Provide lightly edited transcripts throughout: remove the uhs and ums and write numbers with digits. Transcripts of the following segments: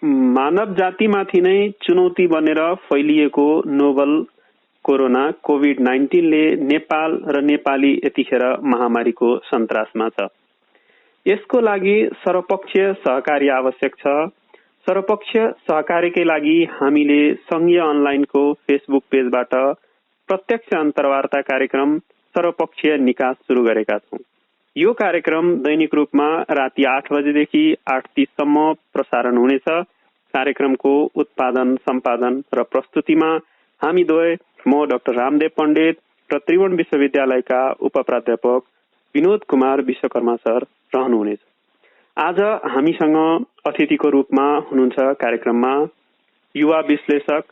मानव जातिमाथि नै चुनौती बनेर फैलिएको नोभल कोरोना कोभिड-19 ले नेपाल र नेपाली यतिखेर महामारीको सन्तासमा छ। यसको लागि सर्वपक्षीय सहकारी आवश्यक छ। सर्वपक्षीय सहकारीकै लागि हामीले संघीय अनलाइनको फेसबुक पेजबाट प्रत्यक्ष अन्तर्वार्ता कार्यक्रम सर्वपक्षीय निकास सुरु गरेका छौं। यो कार्यक्रम दैनिक रूपमा राति 8 बजेदेखि 8:30 सम्म प्रसारण हुनेछ। कार्यक्रमको उत्पादन, सम्पादन र प्रस्तुतिमा हामी दुवै, म डाक्टर रामदेव पण्डित र त्रिभुवन विश्वविद्यालयका उपप्राध्यापक विनोद कुमार विश्वकर्मा सर रहनुहुनेछ। आज हामीसँग अतिथिको रूपमा हुनुहुन्छ कार्यक्रममा युवा विश्लेषक,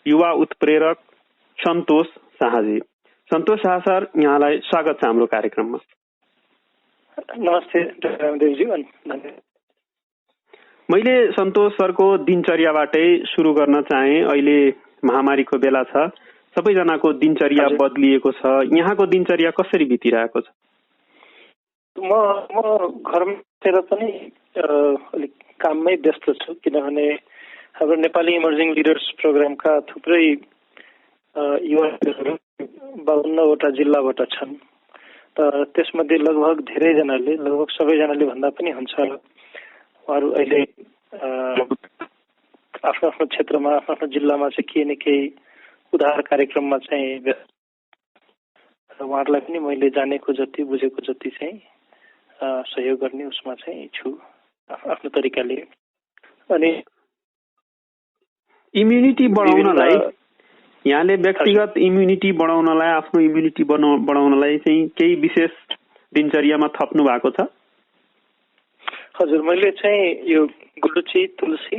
युवा उत्प्रेरक सन्तोष शाहजी। सन्तोष शाह सर, यहाँलाई स्वागत छ हाम्रो कार्यक्रममा। नमस्ते रामदेवजी। मैले सन्तोष सरको दिनचर्याबाटै सुरु गर्न चाहे। अहिले महामारीको बेला छ, सबैजनाको दिनचर्या बदलिएको छ। यहाँको दिनचर्या कसरी बितिरहेको छ? म घरमा बसेर पनि अलिक काममै व्यस्त छु, किनभने हाम्रो नेपाली इमर्जिङ लिडर्स प्रोग्रामका थुप्रै युवाहरू 52वटा जिल्लाबाट छन्। त्यसमध्ये लगभग धेरैजनाले, लगभग सबैजनाले भन्दा पनि हुन्छ, उहाँहरू अहिले आफ्नो आफ्नो क्षेत्रमा, आफ्नो आफ्नो जिल्लामा चाहिँ केही न केही उद्धार कार्यक्रममा चाहिँ व्यस्त। उहाँहरूलाई पनि मैले जानेको जति, बुझेको जति चाहिँ सहयोग गर्ने उसमा चाहिँ छु आफ्नो तरिकाले। अनि इम्युनिटी बढाउनलाई, यहाँले व्यक्तिगत इम्युनिटी बढाउनलाई, आफ्नो इम्युनिटी बढाउनलाई चाहिँ केही विशेष दिनचर्यामा थप्नु भएको छ? हजुर, मैले चाहिँ यो गुलुची, तुलसी,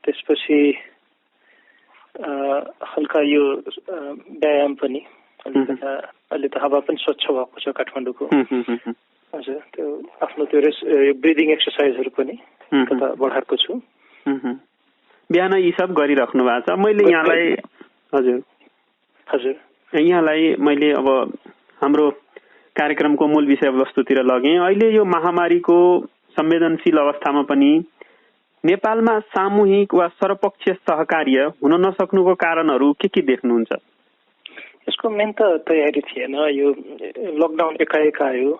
त्यसपछि हल्का यो व्यायाम पनि, अहिले त हावा पनि स्वच्छ भएको छ काठमाडौँको। हजुर, त्यो आफ्नो त्यो ब्रिदिङ एक्सर्साइजहरू पनि कता बढाएको छु। बिहान यी सब गरिराख्नु भएको छ। मैले यहाँलाई यहाँलाई मैले अब हाम्रो कार्यक्रमको मूल विषयवस्तुतिर लगेँ। अहिले यो महामारीको संवेदनशील अवस्थामा पनि नेपालमा सामूहिक वा सर्वपक्षीय सहकार्य हुन नसक्नुको कारणहरू के देख्नुहुन्छ? यसको मेन त तयारी थिएन। यो लकडाउन एकाएक आयो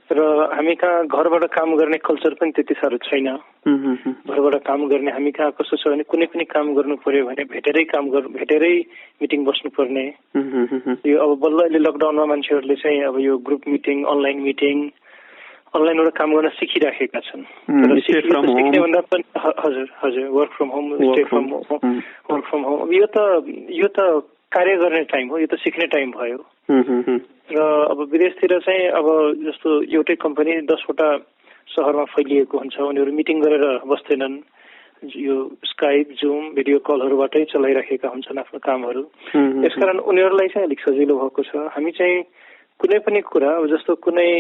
र हामी कहाँ घरबाट काम गर्ने कल्चर पनि त्यति साह्रो छैन। घरबाट काम गर्ने हामी कहाँ कस्तो छ भने कुनै पनि काम गर्नु पर्यो भने भेटेरै मिटिङ बस्नुपर्ने। यो अब बल्ल अहिले लकडाउनमा मान्छेहरूले चाहिँ अब यो ग्रुप मिटिङ, अनलाइन मिटिङ, अनलाइनबाट काम गर्न सिकिराखेका छन्। सिक्ने भन्दा पनि हजुर work from home, stay from home, work from home. यो त कार्य गर्ने टाइम हो, यो त सिक्ने टाइम भयो। र अब विदेशतिर चाहिँ अब जस्तो एउटै कम्पनी 10वटा सहरमा फैलिएको हुन्छ, उनीहरू मिटिङ गरेर बस्दैनन्, यो स्काइप, जुम, भिडियो कलहरूबाटै चलाइराखेका हुन्छन् आफ्नो कामहरू। यसकारण उनीहरूलाई चाहिँ अलिक सजिलो भएको छ। हामी चाहिँ कुनै पनि कुरा, जस्तो कुनै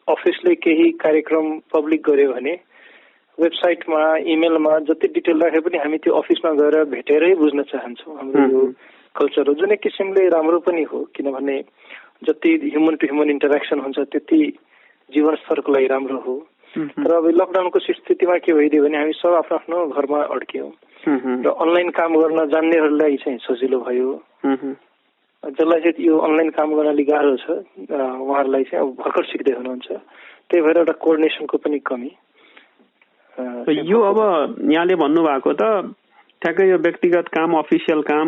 अफिसले केही कार्यक्रम पब्लिक गर्यो भने वेबसाइटमा, इमेलमा जति डिटेल राखे पनि हामी त्यो अफिसमा गएर भेटेरै बुझ्न चाहन्छौँ। हाम्रो यो कल्चर हो, जुन एक किसिमले राम्रो पनि हो, किनभने जति ह्युमन टु ह्युमन इन्टरेक्सन हुन्छ त्यति जीवन स्तरको लागि राम्रो हो। तर अब लकडाउनको स्थितिमा के भइदियो भने हामी सब आफ्नो आफ्नो घरमा अड्क्यौँ र अनलाइन काम गर्न जान्नेहरूलाई चाहिँ सजिलो भयो। जसलाई चाहिँ यो अनलाइन काम गर्न अलिक गाह्रो छ उहाँहरूलाई चाहिँ अब भर्खर सिक्दै हुनुहुन्छ, त्यही भएर एउटा कोअर्डिनेसनको पनि कमी। यो अब यहाँले भन्नुभएको त ठ्याक्कै यो व्यक्तिगत काम, अफिसियल काम,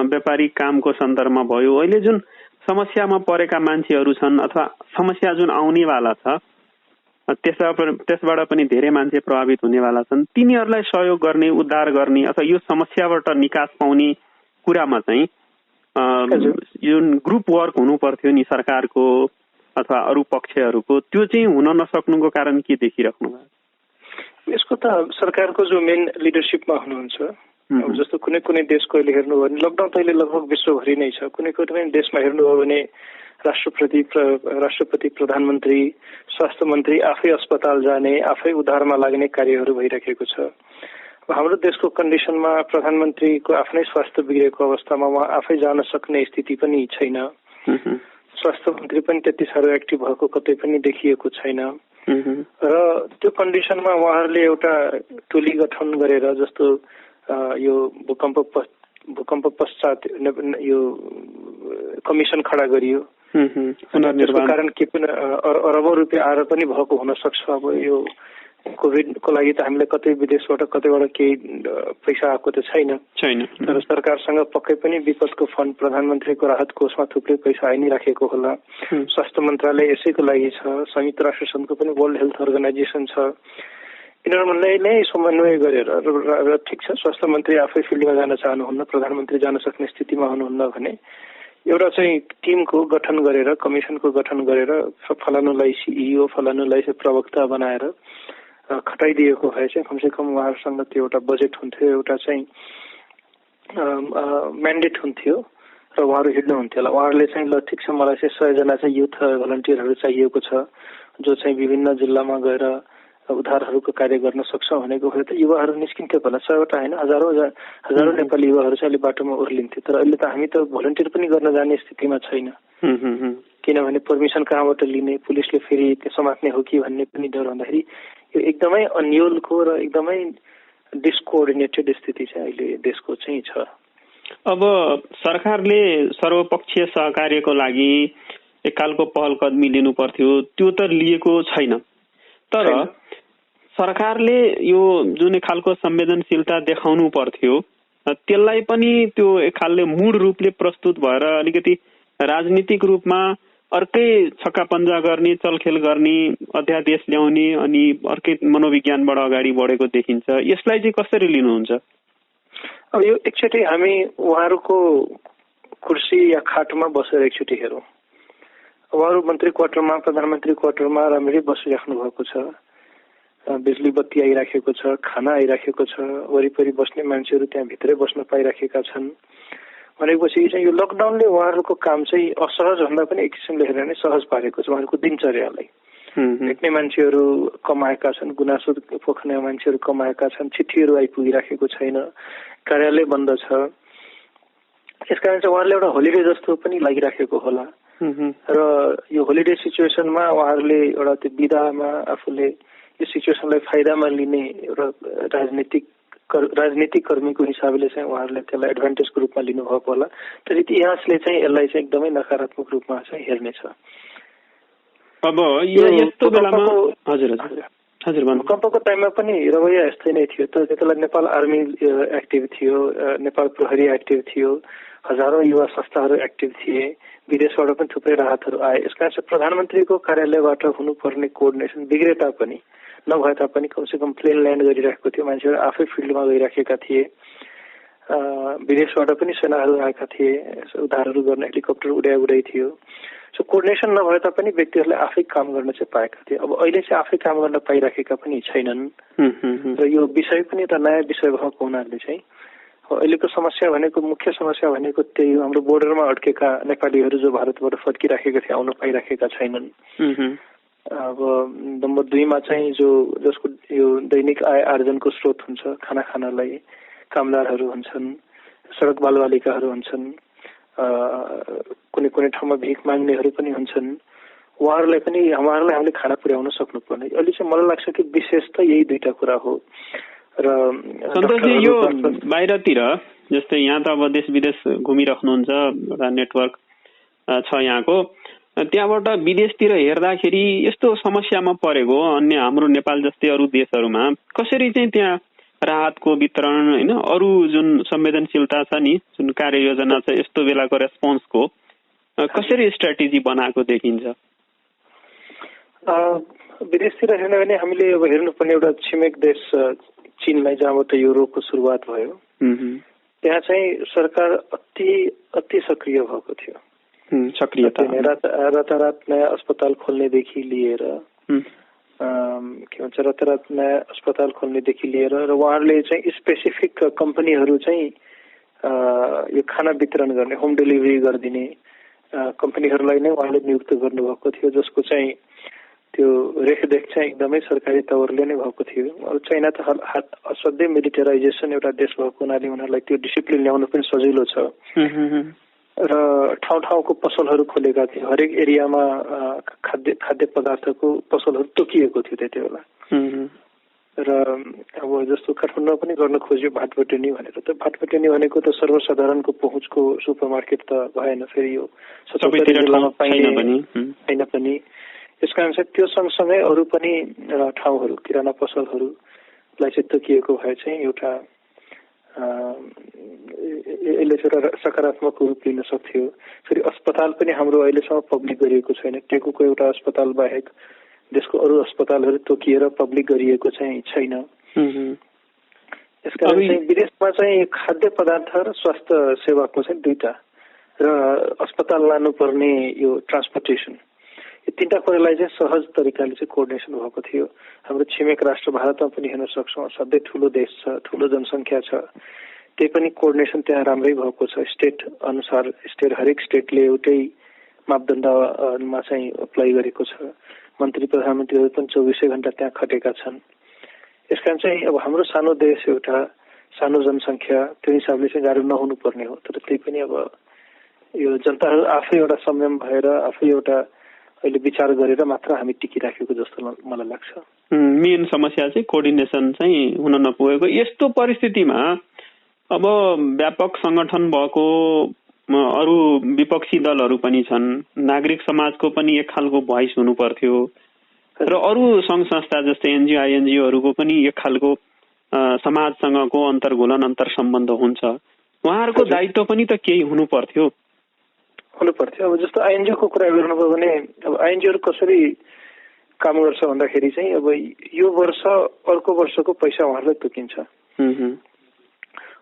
व्यापारिक कामको सन्दर्भमा भयो। अहिले जुन समस्यामा परेका मान्छेहरू छन् अथवा समस्या जुन आउनेवाला छ त्यसबाट पनि धेरै मान्छे प्रभावित हुनेवाला छन्, तिनीहरूलाई सहयोग गर्ने, उद्धार गर्ने अथवा यो समस्याबाट निकास पाउने कुरामा चाहिँ जुन ग्रुप वर्क हुनु पर्थ्यो नि सरकारको अथवा अरू पक्षहरूको, त्यो चाहिँ हुन नसक्नुको कारण के देखिराख्नु भएको? यसको त सरकारको जो मेन लिडरसिपमा हुनुहुन्छ, जस्तो कुनै कुनै देशको अहिले हेर्नु हो भने लकडाउन त अहिले लगभग विश्वभरि नै छ। कुनै कुनै देशमा हेर्नु हो भने राष्ट्रपति, प्रधानमन्त्री, स्वास्थ्य मन्त्री आफै अस्पताल जाने, आफै उद्धारमा लाग्ने कार्यहरू भइरहेको छ। हाम्रो देशको कन्डिसनमा प्रधानमन्त्रीको आफ्नै स्वास्थ्य बिग्रेको अवस्थामा उहाँ आफै जान सक्ने स्थिति पनि छैन। स्वास्थ्य मन्त्री पनि त्यति साह्रो एक्टिभ भएको कतै पनि देखिएको छैन र त्यो कन्डिसनमा उहाँहरूले एउटा टोली गठन गरेर जस्तो यो भूकम्प पश्चात यो कमिसन खडा गरियो। त्यसको कारण के पनि अरबौं रुपियाँ आएर पनि भएको हुन सक्छ। अब यो कोभिडको लागि त हामीलाई कतै विदेशबाट कतैबाट केही पैसा आएको त छैन, तर सरकारसँग पक्कै पनि विपदको फन्ड प्रधानमन्त्रीको राहत कोषमा थुप्रै पैसा आइ नै राखेको होला। स्वास्थ्य मन्त्रालय यसैको लागि छ, संयुक्त राष्ट्र सङ्घको पनि वर्ल्ड हेल्थ अर्गनाइजेसन छ। यिनीहरूलाई नै समन्वय गरेर र ठिक छ स्वास्थ्य मन्त्री आफै फिल्डमा जान चाहनुहुन्न, प्रधानमन्त्री जान सक्ने स्थितिमा हुनुहुन्न भने एउटा चाहिँ टिमको गठन गरेर कमिसनको गठन गरेर फलानुलाई सिइओ फलानुलाई प्रवक्ता बनाएर खटाइदिएको भए चाहिँ कमसेकम उहाँहरूसँग त्यो एउटा बजेट हुन्थ्यो, एउटा चाहिँ म्यान्डेट हुन्थ्यो र उहाँहरू हिँड्नुहुन्थ्यो होला। उहाँहरूले चाहिँ ल ठिक छ मलाई चाहिँ 100 जना चाहिँ युथ भलन्टियरहरू चाहिएको छ जो चाहिँ विभिन्न जिल्लामा गएर उद्धारहरूको कार्य गर्न सक्छ भनेको भए त युवाहरू निस्किन्थ्यो होला। 100वटा होइन हजारौं नेपाली युवाहरू चाहिँ अहिले बाटोमा उर्लिन्थ्यो। तर अहिले त हामी त भलन्टियर पनि गर्न जाने स्थितिमा छैन, किनभने पर्मिसन कहाँबाट लिने, पुलिसले फेरि त्यो समात्ने हो कि भन्ने पनि डर हुँदाखेरि यो एकदमै अन्योलको र एकदमै डिसकोअर्डिनेटेड स्थिति चाहिँ अहिले देशको चाहिँ छ। अब सरकारले सर्वपक्षीय सहकार्यको लागि एकखालको पहल कदमी लिनु पर्थ्यो, त्यो त लिएको छैन। तर सरकारले यो जुन खालको संवेदनशीलता देखाउनु पर्थ्यो त्यसलाई पनि त्यो एकखालले मूढ रूपले प्रस्तुत भएर अलिकति राजनीतिक रूपमा अर्कै छक्का पञ्जा गर्ने, चलखेल गर्ने, अध्यादेश ल्याउने अनि अर्कै मनोविज्ञानबाट अगाडि बढेको देखिन्छ। यसलाई चाहिँ कसरी लिनुहुन्छ? अब यो एकचोटि हामी उहाँहरूको कुर्सी या खाटमा बसेर एकचोटि हेरौँ। उहाँहरू मन्त्री क्वार्टरमा, प्रधानमन्त्री क्वार्टरमा राम्ररी बसिराख्नु भएको छ, बिजुली बत्ती आइराखेको छ, खाना आइराखेको छ, वरिपरि बस्ने मान्छेहरू त्यहाँ भित्रै बस्न पाइराखेका छन् भनेपछि चाहिँ यो लकडाउनले उहाँहरूको काम चाहिँ असहज भन्दा पनि एक किसिमले हेरेर नै सहज पारेको छ। उहाँहरूको दिनचर्यालाई भेट्ने मान्छेहरू कमाएका छन्, गुनासो पोख्ने मान्छेहरू कमाएका छन्, चिठीहरू आइपुगिराखेको छैन, कार्यालय बन्द छ। यसकारण चाहिँ उहाँहरूले एउटा होलिडे जस्तो पनि लागिराखेको होला र यो होलिडे सिचुएसनमा उहाँहरूले एउटा त्यो बिदामा आफूले यो सिचुएसनलाई फाइदामा लिने एउटा राजनीतिक कर्मीको हिसाबले चाहिँ उहाँहरूले त्यसलाई एडभान्टेजको रूपमा लिनुभएको होला। तर इतिहासले चाहिँ यसलाई चाहिँ एकदमै नकारात्मक रूपमा चाहिँ हेर्नेछ। अब यो यस्तो बेलामा भूकम्पको टाइममा पनि रवैया यस्तै नै थियो। तर त्यतिबेला नेपाल आर्मी एक्टिभ थियो, नेपाल प्रहरी एक्टिभ थियो, हजारौं युवा संस्थाहरू एक्टिभ थिए, विदेशबाट पनि थुप्रै राहतहरू आए। यसकारण चाहिँ प्रधानमन्त्रीको कार्यालयबाट हुनुपर्ने कोअर्डिनेसन बिग्रे तापनि नभए तापनि कमसेकम प्लेन ल्यान्ड गरिरहेको थियो, मान्छेहरू आफै फिल्डमा गइराखेका थिए, विदेशबाट पनि सेनाहरू आएका थिए, उद्धारहरू गर्न हेलिकप्टर उडाइ थियो। सो कोअर्डिनेसन नभए तापनि व्यक्तिहरूले आफै काम गर्न चाहिँ पाएका थिए। अब अहिले चाहिँ आफै काम गर्न पाइराखेका पनि छैनन् र यो विषय पनि एउटा नयाँ विषय भएको हुनाले चाहिँ अहिलेको समस्या भनेको मुख्य समस्या भनेको त्यही हाम्रो बोर्डरमा अड्केका नेपालीहरू जो भारतबाट फर्किराखेका थिए आउन पाइराखेका छैनन्। अब नम्बर 2 मा चाहिँ जसको यो दैनिक आय आर्जनको स्रोत हुन्छ, खाना खानलाई कामदारहरू हुन्छन्, सडक बालबालिकाहरू हुन्छन्, कुनै ठाउँमा भिख माग्नेहरू पनि हुन्छन्, उहाँहरूलाई हामीले खाना पुर्याउन सक्नुपर्ने। अहिले चाहिँ मलाई लाग्छ कि विशेष त यही दुईटा कुरा हो। र सन्तोषजी यो बाहिरतिर जस्तै यहाँ त अब देश विदेश घुमिराख्नुहुन्छ, एउटा नेटवर्क छ यहाँको, त्यहाँबाट विदेशतिर हेर्दाखेरि यस्तो समस्यामा परेको अन्य हाम्रो नेपाल जस्तै अरू देशहरूमा कसरी चाहिँ त्यहाँ राहतको वितरण होइन अरू जुन संवेदनशीलता छ नि, जुन कार्ययोजना छ यस्तो बेलाको रेस्पोन्सको कसरी स्ट्राटेजी बनाएको देखिन्छ? विदेशतिर हेर्ने भने हामीले अब हेर्नुपर्ने एउटा छिमेक देश चीनलाई जहाँबाट यो रोगको सुरुवात भयो त्यहाँ चाहिँ सरकार अति सक्रिय भएको थियो। सक्रियता रातारात नयाँ अस्पताल खोल्नेदेखि लिएर के भन्छ रातारात नयाँ अस्पताल खोल्नेदेखि लिएर र उहाँहरूले चाहिँ स्पेसिफिक कम्पनीहरू चाहिँ यो खाना वितरण गर्ने होम डेलिभरी गरिदिने कम्पनीहरूलाई नै उहाँले नियुक्त गर्नुभएको थियो, जसको चाहिँ त्यो रेखदेख चाहिँ एकदमै सरकारी तवरले नै भएको थियो। अब चाइना त असाध्यै मिलिटराइजेसन एउटा देश भएको हुनाले उनीहरूलाई त्यो डिसिप्लिन ल्याउन पनि सजिलो छ र ठाउँ ठाउँको पसलहरू खोलेका थिए। हरेक एरियामा खाद्य पदार्थको पसलहरू तोकिएको थियो त्यति बेला। र अब जस्तो काठमाडौँमा पनि गर्न खोज्यो भाटबटेनी भनेर, त भाटबटेनी भनेको त सर्वसाधारणको पहुँचको सुपरमार्केट त भएन, फेरि यो जिल्लामा पाइने पनि। यस कारण चाहिँ त्यो सँगसँगै अरू पनि ठाउँहरू किराना पसलहरूलाई चाहिँ तोकिएको भए चाहिँ एउटा यसले एउटा सकारात्मक रूप लिन सक्थ्यो। फेरि अस्पताल पनि हाम्रो अहिलेसम्म पब्लिक गरिएको छैन। टेकुको एउटा अस्पताल बाहेक देशको अरू अस्पतालहरू तोकिएर पब्लिक गरिएको चाहिँ छैन। यसकारण चाहिँ विदेशमा चाहिँ खाद्य पदार्थ र स्वास्थ्य सेवाको चाहिँ दुईटा र अस्पताल लानुपर्ने यो ट्रान्सपोर्टेसन, यो तीनटा कुरालाई चाहिँ सहज तरिकाले चाहिँ कोअर्डिनेसन भएको थियो। हाम्रो छिमेक राष्ट्र भारतमा पनि हेर्न सक्छौँ, असाध्यै ठुलो देश छ, ठुलो जनसङ्ख्या छ, त्यही पनि कोअर्डिनेसन त्यहाँ राम्रै भएको छ। स्टेट अनुसार हरेक स्टेटले एउटै मापदण्डमा चाहिँ अप्लाई गरेको छ। मन्त्री प्रधानमन्त्रीहरू पनि 24 घण्टा त्यहाँ खटेका छन्। यसकारण चाहिँ अब हाम्रो सानो देश, एउटा सानो जनसङ्ख्या, त्यो हिसाबले चाहिँ गाह्रो नहुनु पर्ने हो। तर त्यही पनि अब यो जनताहरू आफै एउटा संयम भएर आफै एउटा अहिले विचार गरेर मात्र हामी टिकिराखेको जस्तो मलाई लाग्छ। मेन समस्या चाहिँ कोअर्डिनेसन चाहिँ हुन नपुगेको। यस्तो परिस्थितिमा अब व्यापक संगठन भएको अरू विपक्षी दलहरू पनि छन्, नागरिक समाजको पनि एक खालको भोइस हुनु पर्थ्यो र अरू संघ संस्था जस्तै एनजिओ आइएनजिओहरूको पनि एक खालको समाजसँगको अन्तर्घुलन अन्तर्सम्बन्ध हुन्छ। उहाँहरूको दायित्व पनि त केही हुनु पर्थ्यो। अब जस्तो आइएनजिओको कुरा गर्नुभयो भने अब आइएनजिओहरू कसरी काम गर्छ भन्दाखेरि चाहिँ अब यो वर्ष अर्को वर्षको पैसा उहाँहरूलाई तोकिन्छ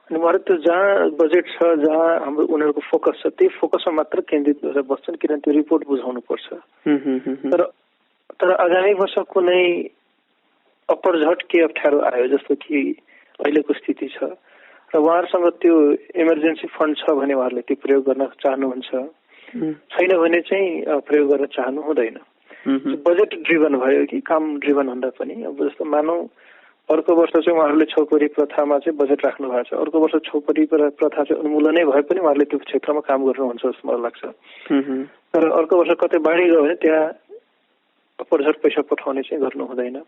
अनि उहाँहरू त्यो जहाँ बजेट छ, जहाँ हाम्रो उनीहरूको फोकस छ, त्यही फोकसमा मात्र केन्द्रित भएर बस्छन्, किनभने त्यो रिपोर्ट बुझाउनु पर्छ। तर आगामी वर्ष कुनै अपरझट के अप्ठ्यारो आयो जस्तो कि अहिलेको स्थिति छ र उहाँहरूसँग त्यो इमर्जेन्सी फन्ड छ भने उहाँहरूले त्यो प्रयोग गर्न चाहनुहुन्छ, छैन भने चाहिँ प्रयोग गर्न चाहनु हुँदैन। बजेट ड्रिभन भयो कि काम ड्रिभन भन्दा पनि अब जस्तो मानौ अर्को वर्ष चाहिँ उहाँहरूले छोपरी प्रथामा चाहिँ बजेट राख्नु भएको छ, अर्को वर्ष छोपरी प्रथा चाहिँ उन्मूलनै भए पनि उहाँहरूले त्यो क्षेत्रमा काम गर्नुहुन्छ जस्तो मलाई लाग्छ। तर अर्को वर्ष कतै बाढी गयो भने त्यहाँ अपरझट पैसा पठाउने चाहिँ गर्नु हुँदैन।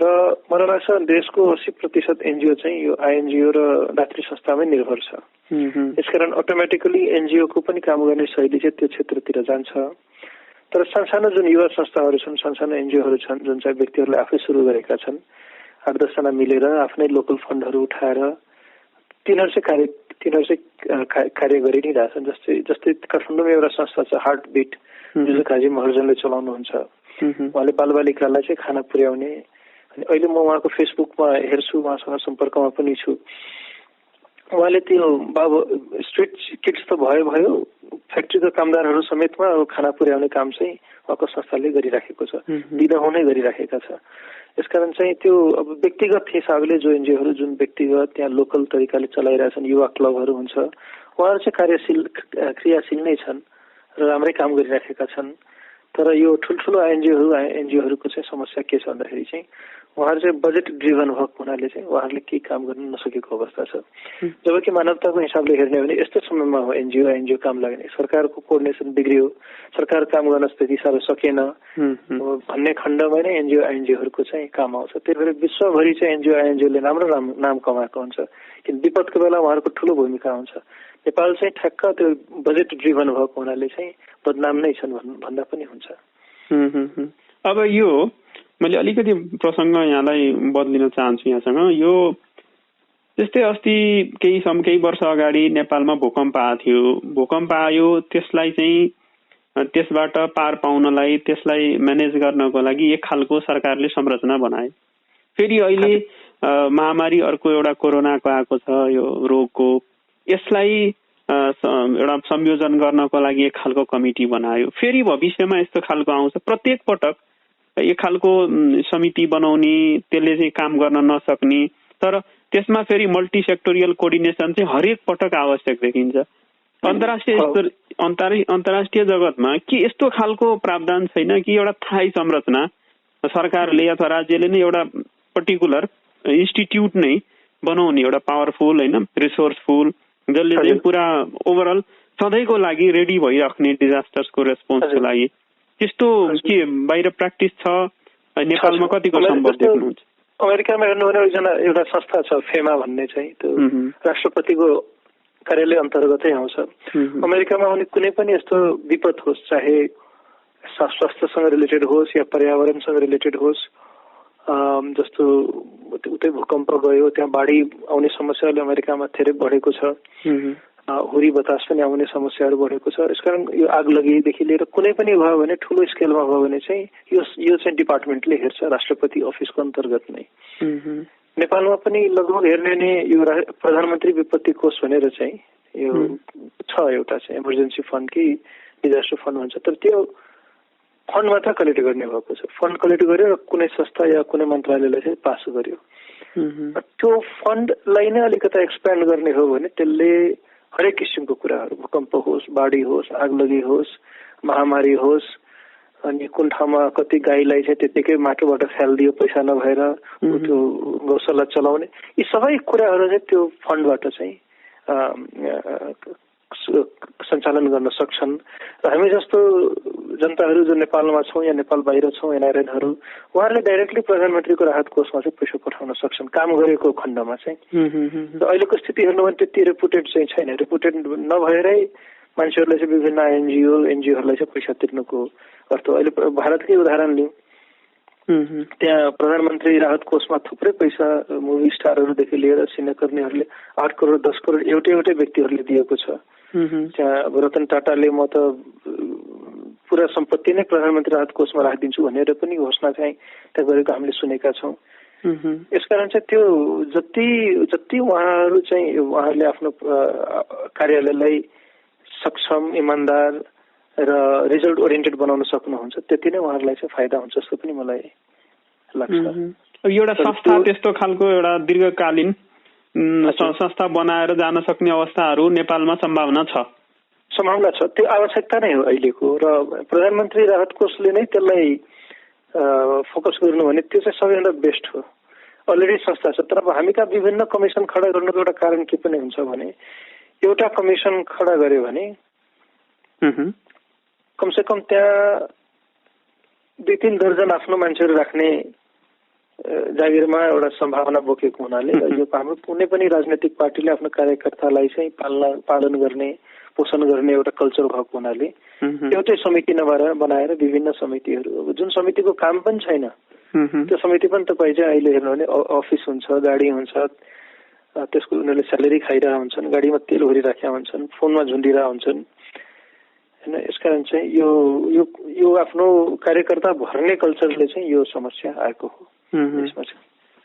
र मलाई लाग्छ देशको 80% एनजिओ चाहिँ यो आइएनजिओ र दात्री संस्थामै निर्भर छ। यसकारण अटोमेटिकली एनजिओको पनि काम गर्ने शैली चाहिँ त्यो क्षेत्रतिर जान्छ। तर सानसानो जुन युवा संस्थाहरू छन्, सानसानो एनजिओहरू छन्, जुन चाहिँ व्यक्तिहरूले आफै सुरु गरेका छन्, 8-10 जना मिलेर आफ्नै लोकल फन्डहरू उठाएर तिनीहरू चाहिँ कार्य गरि नै रहेछन्। जस्तै काठमाडौँमा एउटा संस्था छ हार्ट बिट, जुन काजी महर्जनले चलाउनुहुन्छ। उहाँले बालबालिकालाई चाहिँ खाना पुर्याउने, अनि अहिले म उहाँको फेसबुकमा हेर्छु, उहाँसँग सम्पर्कमा पनि छु। उहाँले त्यो स्ट्रिट किड्स त भयो, फ्याक्ट्रीको कामदारहरू समेतमा खाना पुर्याउने काम चाहिँ उहाँको संस्थाले गरिराखेको छ, दिनहुँ नै गरिराखेका छ। यसकारण चाहिँ त्यो अब व्यक्तिगत हिसाबले जो एनजिओहरू जुन व्यक्तिगत त्यहाँ लोकल तरिकाले चलाइरहेछन्, युवा क्लबहरू हुन्छ, उहाँहरू चाहिँ क्रियाशील नै छन् र राम्रै काम गरिराखेका छन्। तर यो ठुल्ठुलो एनजिओहरूको चाहिँ समस्या के छ भन्दाखेरि चाहिँ उहाँहरू चाहिँ बजेट ड्रिभन भएको हुनाले चाहिँ उहाँहरूले केही काम गर्न नसकेको अवस्था छ। जबकि मानवताको हिसाबले हेर्ने हो भने यस्तो समयमा हो एनजिओ काम लाग्ने, सरकारको कोअर्डिनेसन बिग्रियो, सरकार काम गर्न त्यति साह्रो सकेन भन्ने खण्डमा नै एनजिओ आइएनजिओहरूको चाहिँ काम आउँछ। त्यही भएर विश्वभरि चाहिँ एनजिओ आइएनजिओले राम्रो नाम कमाएको हुन्छ, किन विपदको बेला उहाँहरूको ठुलो भूमिका हुन्छ। नेपाल चाहिँ ठ्याक्क त्यो बजेट ड्रिभन भएको हुनाले चाहिँ बदनाम नै छन् भन्दा पनि हुन्छ। अब यो मैले अलिकति प्रसङ्ग यहाँलाई बदलिन चाहन्छु यहाँसँग। यो जस्तै अस्ति केही वर्ष अगाडि नेपालमा भूकम्प आएको थियो। भूकम्प आयो, त्यसलाई चाहिँ त्यसबाट पार पाउनलाई, त्यसलाई म्यानेज गर्नको लागि एक खालको सरकारले संरचना बनाए। फेरि अहिले महामारी अर्को एउटा कोरोनाको आएको छ, यो रोगको, यसलाई एउटा संयोजन गर्नको लागि एक खालको कमिटी बनायो। फेरि भविष्यमा यस्तो खालको आउँछ, प्रत्येक पटक एक खालको समिति बनाउने, त्यसले चाहिँ काम गर्न नसक्ने, तर त्यसमा फेरि मल्टी सेक्टोरियल कोअर्डिनेसन चाहिँ हरेक पटक आवश्यक देखिन्छ। अन्तर्राष्ट्रिय जगतमा के यस्तो खालको प्रावधान छैन कि एउटा स्थायी संरचना सरकारले अथवा राज्यले नै एउटा पर्टिकुलर इन्स्टिट्युट नै बनाउने, एउटा पावरफुल होइन रिसोर्सफुल, जसले चाहिँ पुरा ओभरअल सधैँको लागि रेडी भइराख्ने डिजास्टर्सको रेस्पोन्सको लागि, त्यस्तो के बाहिर प्र्याक्टिस छ? नेपालमा कतिको सम्भव देख्नुहुन्छ? अमेरिकामा हेर्नु भने एकजना एउटा संस्था छ फेमा भन्ने चाहिँ, त्यो राष्ट्रपतिको कार्यालय अन्तर्गतै आउँछ। अमेरिकामा हुने कुनै पनि यस्तो विपद होस्, चाहे स्वास्थ्यसँग रिलेटेड होस् या पर्यावरणसँग रिलेटेड होस्, जस्तो उतै भूकम्प गयो, त्यहाँ बाढी आउने समस्याले अमेरिकामा धेरै बढेको छ, हुरी बतास पनि आउने समस्याहरू बढेको छ। यसकारण यो आग लगीदेखि लिएर कुनै पनि भयो भने ठुलो स्केलमा भयो भने चाहिँ यो चाहिँ डिपार्टमेन्टले हेर्छ, राष्ट्रपति अफिसको अन्तर्गत नै। नेपालमा पनि लगभग हेर्ने नै यो प्रधानमन्त्री विपत्ति कोष भनेर चाहिँ यो छ एउटा चाहिँ इमर्जेन्सी फन्ड कि डिजास्टर फन्ड भन्छ, तर त्यो फन्ड मात्र कलेक्ट गर्ने भएको छ। फन्ड कलेक्ट गर्यो र कुनै संस्था या कुनै मन्त्रालयले चाहिँ पास गर्यो। त्यो फन्डलाई नै अलिकता एक्सप्यान्ड गर्ने हो भने त्यसले हरेक किसिमको कुराहरू, भूकम्प होस्, बाढी होस्, आगलगी होस्, महामारी होस्, अनि कुन ठाउँमा कति गाईलाई चाहिँ त्यतिकै माटोबाट फ्यालिदियो पैसा नभएर त्यो गौशाला चलाउने, यी सबै कुराहरू चाहिँ त्यो फन्डबाट चाहिँ सञ्चालन गर्न सक्छन्। र हामी जस्तो जनताहरू जो नेपालमा छौँ या नेपाल बाहिर छौँ, एनआरएनहरू, उहाँहरूले डाइरेक्टली प्रधानमन्त्रीको राहत कोषमा चाहिँ पैसा पठाउन सक्छन् काम गरेको खण्डमा चाहिँ। र अहिलेको स्थिति हेर्नु भने त्यति रेपुटेड चाहिँ छैन। रेपुटेड नभएरै मान्छेहरूले चाहिँ विभिन्न एनजिओहरूलाई चाहिँ पैसा तिर्नुको अर्थ। अहिले भारतकै उदाहरण लिउँ, त्यहाँ प्रधानमन्त्री राहत कोषमा थुप्रै पैसा मुभी स्टारहरूदेखि लिएर सिनेकर्मीहरूले 8 करोड 10 करोड एउटै व्यक्तिहरूले दिएको छ। त्यहाँ रतन टाटाले म त पुरा सम्पत्ति नै प्रधानमन्त्री राहत कोषमा राखिदिन्छु भनेर पनि घोषणा चाहिँ त्यहाँ गरेको हामीले सुनेका छौँ। यसकारण चाहिँ त्यो जति उहाँहरू चाहिँ उहाँहरूले आफ्नो कार्यालयलाई सक्षम, इमान्दार र रिजल्ट ओरिएन्टेड बनाउन सक्नुहुन्छ, त्यति नै उहाँहरूलाई चाहिँ फाइदा हुन्छ जस्तो पनि मलाई लाग्छ। एउटा संस्था त्यस्तो खालको एउटा दीर्घकालीन संस्था बनाएर जान सक्ने अवस्थाहरू नेपालमा सम्भावना छ? सम्भावना छ, त्यो आवश्यकता नै हो अहिलेको। र प्रधानमन्त्री राहत कोषले नै त्यसलाई फोकस गर्नु भने त्यो चाहिँ सबैभन्दा बेस्ट हो। अलरेडी संस्था छ, तर अब हामी कहाँ विभिन्न कमिसन खडा गर्नुको एउटा कारण के पनि हुन्छ भने, एउटा कमिसन खडा गर्यो भने कमसेकम त्यहाँ 2-3 दर्जन आफ्नो मान्छेहरू राख्ने जागिरमा एउटा सम्भावना बोकेको हुनाले यो हाम्रो कुनै पनि राजनैतिक पार्टीले आफ्नो कार्यकर्तालाई चाहिँ पालन गर्ने, पोषण गर्ने एउटा कल्चर भएको हुनाले एउटै समिति बनाएर विभिन्न समितिहरू, जुन समितिको काम पनि छैन त्यो समिति पनि तपाईँ चाहिँ अहिले हेर्नु भने अफिस हुन्छ, गाडी हुन्छ, त्यसको उनीहरूले स्यालेरी खाइरहेका हुन्छन्, गाडीमा तेल भरिराखेका हुन्छन्, फोनमा झुन्डिरहेका हुन्छन् होइन। यसकारण चाहिँ यो आफ्नो कार्यकर्ता भर्ने कल्चरले चाहिँ यो समस्या आएको हो।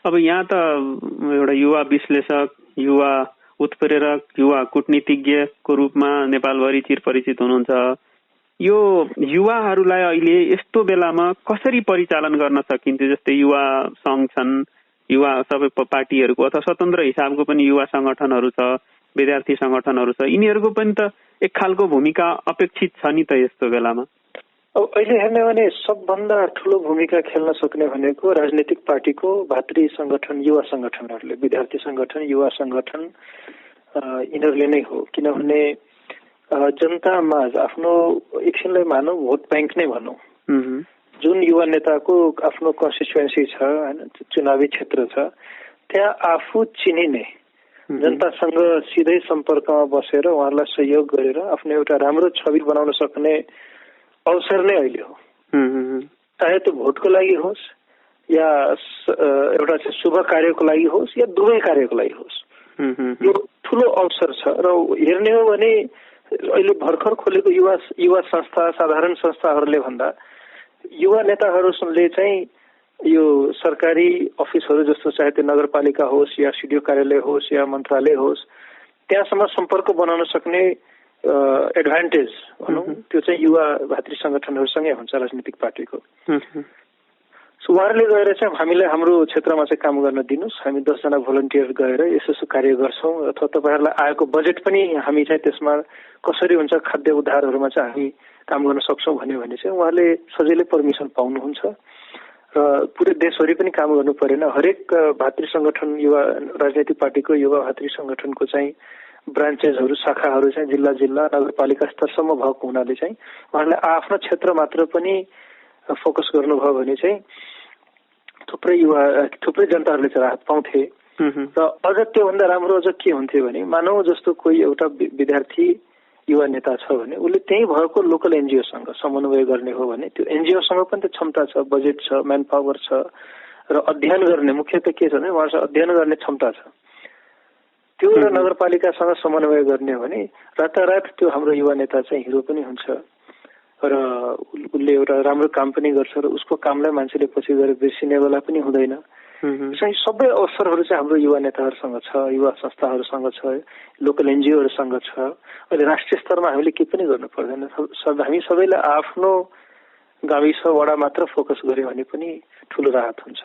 अब यहाँ त एउटा युवा विश्लेषक, युवा उत्प्रेरक, युवा कूटनीतिज्ञको रूपमा नेपालभरि चिरपरिचित हुनुहुन्छ। यो युवाहरूलाई अहिले यस्तो बेलामा कसरी परिचालन गर्न सकिन्छ? जस्तै युवा सङ्घ छन्, युवा सबै पार्टीहरूको अथवा स्वतन्त्र हिसाबको पनि युवा संगठनहरू छ, विद्यार्थी संगठनहरू छ, यिनीहरूको पनि त एक खालको भूमिका अपेक्षित छ नि त यस्तो बेलामा। अब अहिले हेर्ने भने सबभन्दा ठुलो भूमिका खेल्न सक्ने भनेको राजनीतिक पार्टीको भातृ संगठन, युवा संगठनहरूले, विद्यार्थी संगठन, युवा संगठन यिनीहरूले नै हो। किनभने जनतामा आफ्नो एकछिनलाई मानौ भोट ब्याङ्क नै भनौँ, जुन युवा नेताको आफ्नो कन्स्टिट्युएन्सी छ होइन, चुनावी क्षेत्र छ, त्यहाँ आफू चिनिने जनतासँग सिधै सम्पर्कमा बसेर उहाँहरूलाई सहयोग गरेर आफ्नो एउटा राम्रो छवि बनाउन सक्ने अवसर नै अहिले हो। चाहे त्यो भोटको लागि होस् या एउटा चाहिँ शुभ कार्यको लागि होस् या दुवै कार्यको लागि होस्, यो ठुलो अवसर छ। र हेर्ने हो भने अहिले भर्खर खोलेको युवा संस्था, साधारण संस्थाहरूले भन्दा युवा नेताहरूले चाहिँ यो सरकारी अफिसहरू जस्तो चाहे त्यो नगरपालिका होस् या सिडिओ कार्यालय होस् या मन्त्रालय होस्, त्यहाँसम्म सम्पर्क बनाउन सक्ने एडभान्टेज भनौँ त्यो चाहिँ युवा भातृ संगठनहरूसँगै हुन्छ राजनीतिक पार्टीको। सो उहाँहरूले गएर चाहिँ हामीलाई हाम्रो क्षेत्रमा चाहिँ काम गर्न दिनुहोस्, हामी 10 जना भोलिन्टियर गएर यसो कार्य गर्छौँ, अथवा तपाईँहरूलाई आएको बजेट पनि हामी चाहिँ त्यसमा कसरी हुन्छ खाद्य उद्धारहरूमा चाहिँ हामी काम गर्न सक्छौँ भन्यो भने चाहिँ उहाँले सजिलै पर्मिसन पाउनुहुन्छ र पुरै देशभरि पनि काम गर्नु परेन। हरेक भातृ संगठन युवा राजनैतिक पार्टीको युवा भातृ संगठनको चाहिँ ब्रान्चेसहरू शाखाहरू चाहिँ जिल्ला जिल्ला नगरपालिका स्तरसम्म भएको हुनाले चाहिँ उहाँहरूले आफ्नो क्षेत्र मात्र पनि फोकस गर्नुभयो भने चाहिँ थुप्रै जनताहरूले चाहिँ राहत पाउँथे। र अझ त्योभन्दा राम्रो अझ के हुन्थ्यो भने मानव जस्तो कोही एउटा विद्यार्थी युवा नेता छ भने उसले त्यही भएको लोकल एनजिओसँग समन्वय गर्ने हो भने त्यो एनजिओसँग पनि त क्षमता छ, बजेट छ, म्यान पावर छ र अध्ययन गर्ने मुख्य त के छ भने उहाँसँग अध्ययन गर्ने क्षमता छ। त्यो र नगरपालिकासँग समन्वय गर्ने हो भने रातारात त्यो हाम्रो युवा नेता चाहिँ हिरो पनि हुन्छ र उसले एउटा राम्रो काम पनि गर्छ र उसको कामलाई मान्छेले पछि गएर बिर्सिनेवाला पनि हुँदैन। चाहिँ सबै अवसरहरू चाहिँ हाम्रो युवा नेताहरूसँग छ, युवा संस्थाहरूसँग छ, लोकल एनजिओहरूसँग छ। अहिले राष्ट्रिय स्तरमा हामीले के पनि गर्नु पर्दैन। हामी सबैले आफ्नो गाविस वडा मात्र फोकस गर्यो भने पनि ठुलो राहत हुन्छ।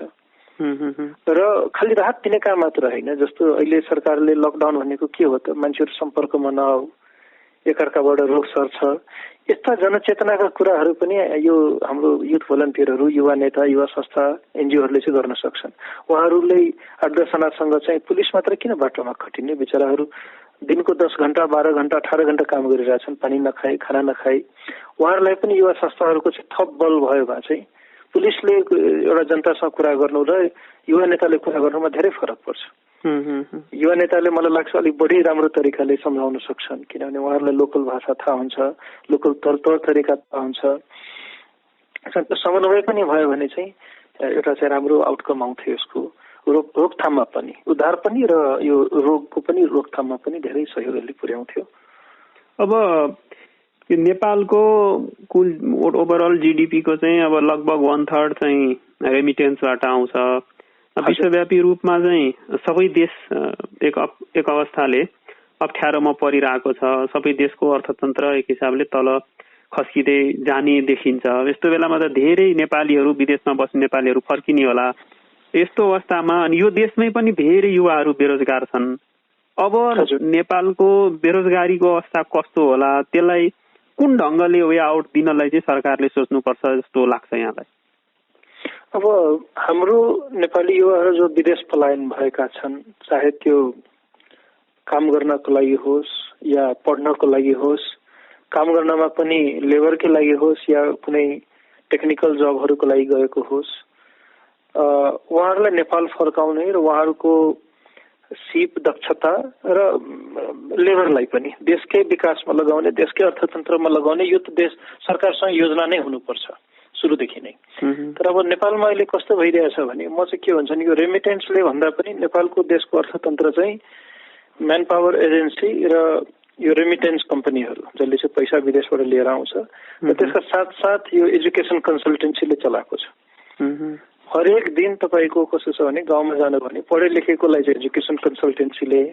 र खालि राहत दिने काम मात्र होइन, जस्तो अहिले सरकारले लकडाउन भनेको के हो त, मान्छेहरू सम्पर्कमा नआऊ, एकअर्काबाट रोग सर्छ, यस्ता जनचेतनाका कुराहरू पनि यो हाम्रो युथ भलन्टियरहरू, युवा नेता, युवा संस्था, एनजिओहरूले चाहिँ गर्न सक्छन्। उहाँहरूले 8-10 जनासँग चाहिँ पुलिस मात्र किन बाटोमा खटिने, बिचराहरू दिनको 10 घण्टा 12 घण्टा 18 घण्टा काम गरिरहेछन्, पानी नखाई खाना नखाई। उहाँहरूलाई पनि युवा संस्थाहरूको चाहिँ थप बल भयो भने चाहिँ पुलिसले एउटा जनतासँग कुरा गर्नु र युवा नेताले कुरा गर्नुमा धेरै फरक पर्छ। युवा नेताले मलाई लाग्छ अलिक बढी राम्रो तरिकाले सम्झाउन सक्छन्, किनभने उहाँहरूलाई लोकल भाषा थाहा हुन्छ, लोकल तौर तरिका थाहा हुन्छ। समन्वय पनि भयो भने चाहिँ एउटा चाहिँ राम्रो आउटकम आउँथ्यो। यसको रोकथाममा पनि, उद्धार पनि र यो रोगको पनि रोकथाममा पनि धेरै सहयोगले पुर्याउँथ्यो। अब नेपालको कुल ओभरअल जीडीपी को चाहिँ अब लगभग 1/3 चाहिँ रेमिटेन्सबाट आउँछ। विश्वव्यापी रूपमा चाहिँ सबै देश एक अवस्थाले अप्ठ्यारोमा परिरहेको छ। सबै देशको अर्थतन्त्र एक हिसाबले तल खस्किँदै जाने देखिन्छ। यस्तो बेलामा त धेरै नेपालीहरू, विदेशमा बस्ने नेपालीहरू फर्किने होला। यस्तो अवस्थामा अनि यो देशमै पनि धेरै युवाहरू बेरोजगार छन्। अब नेपालको बेरोजगारीको अवस्था कस्तो होला, त्यसलाई कुन ढंगले वे आउट दिनलाई चाहिँ सरकारले सोच्नुपर्छ जस्तो लाग्छ यहाँलाई? अब हाम्रो नेपाली युवाहरू जो विदेश पलायन भएका छन्, चाहे त्यो काम गर्नको लागि होस् या पढ्नको लागि होस्, काम गर्नमा पनि लेबरकै लागि होस् या कुनै टेक्निकल जबहरूको लागि गएको होस्, उहाँहरूलाई नेपाल फर्काउने र उहाँहरूको सिप दक्षता र लेबरलाई पनि देशकै विकासमा लगाउने, देशकै अर्थतन्त्रमा लगाउने, यो त देश सरकारसँग योजना नै हुनुपर्छ सुरुदेखि नै। तर अब नेपालमा अहिले कस्तो भइरहेछ भने म चाहिँ के भन्छ नि, यो रेमिटेन्सले भन्दा पनि नेपालको देशको अर्थतन्त्र चाहिँ म्यान पावर एजेन्सी र यो रेमिटेन्स कम्पनीहरू जसले चाहिँ पैसा विदेशबाट लिएर आउँछ र त्यसका साथसाथ यो एजुकेसन कन्सल्टेन्सीले चलाएको छ। हरेक दिन तपाईँको कस्तो छ भने गाउँमा जानु भने पढे लेखेकोलाई चाहिँ एजुकेसन कन्सल्टेन्सीले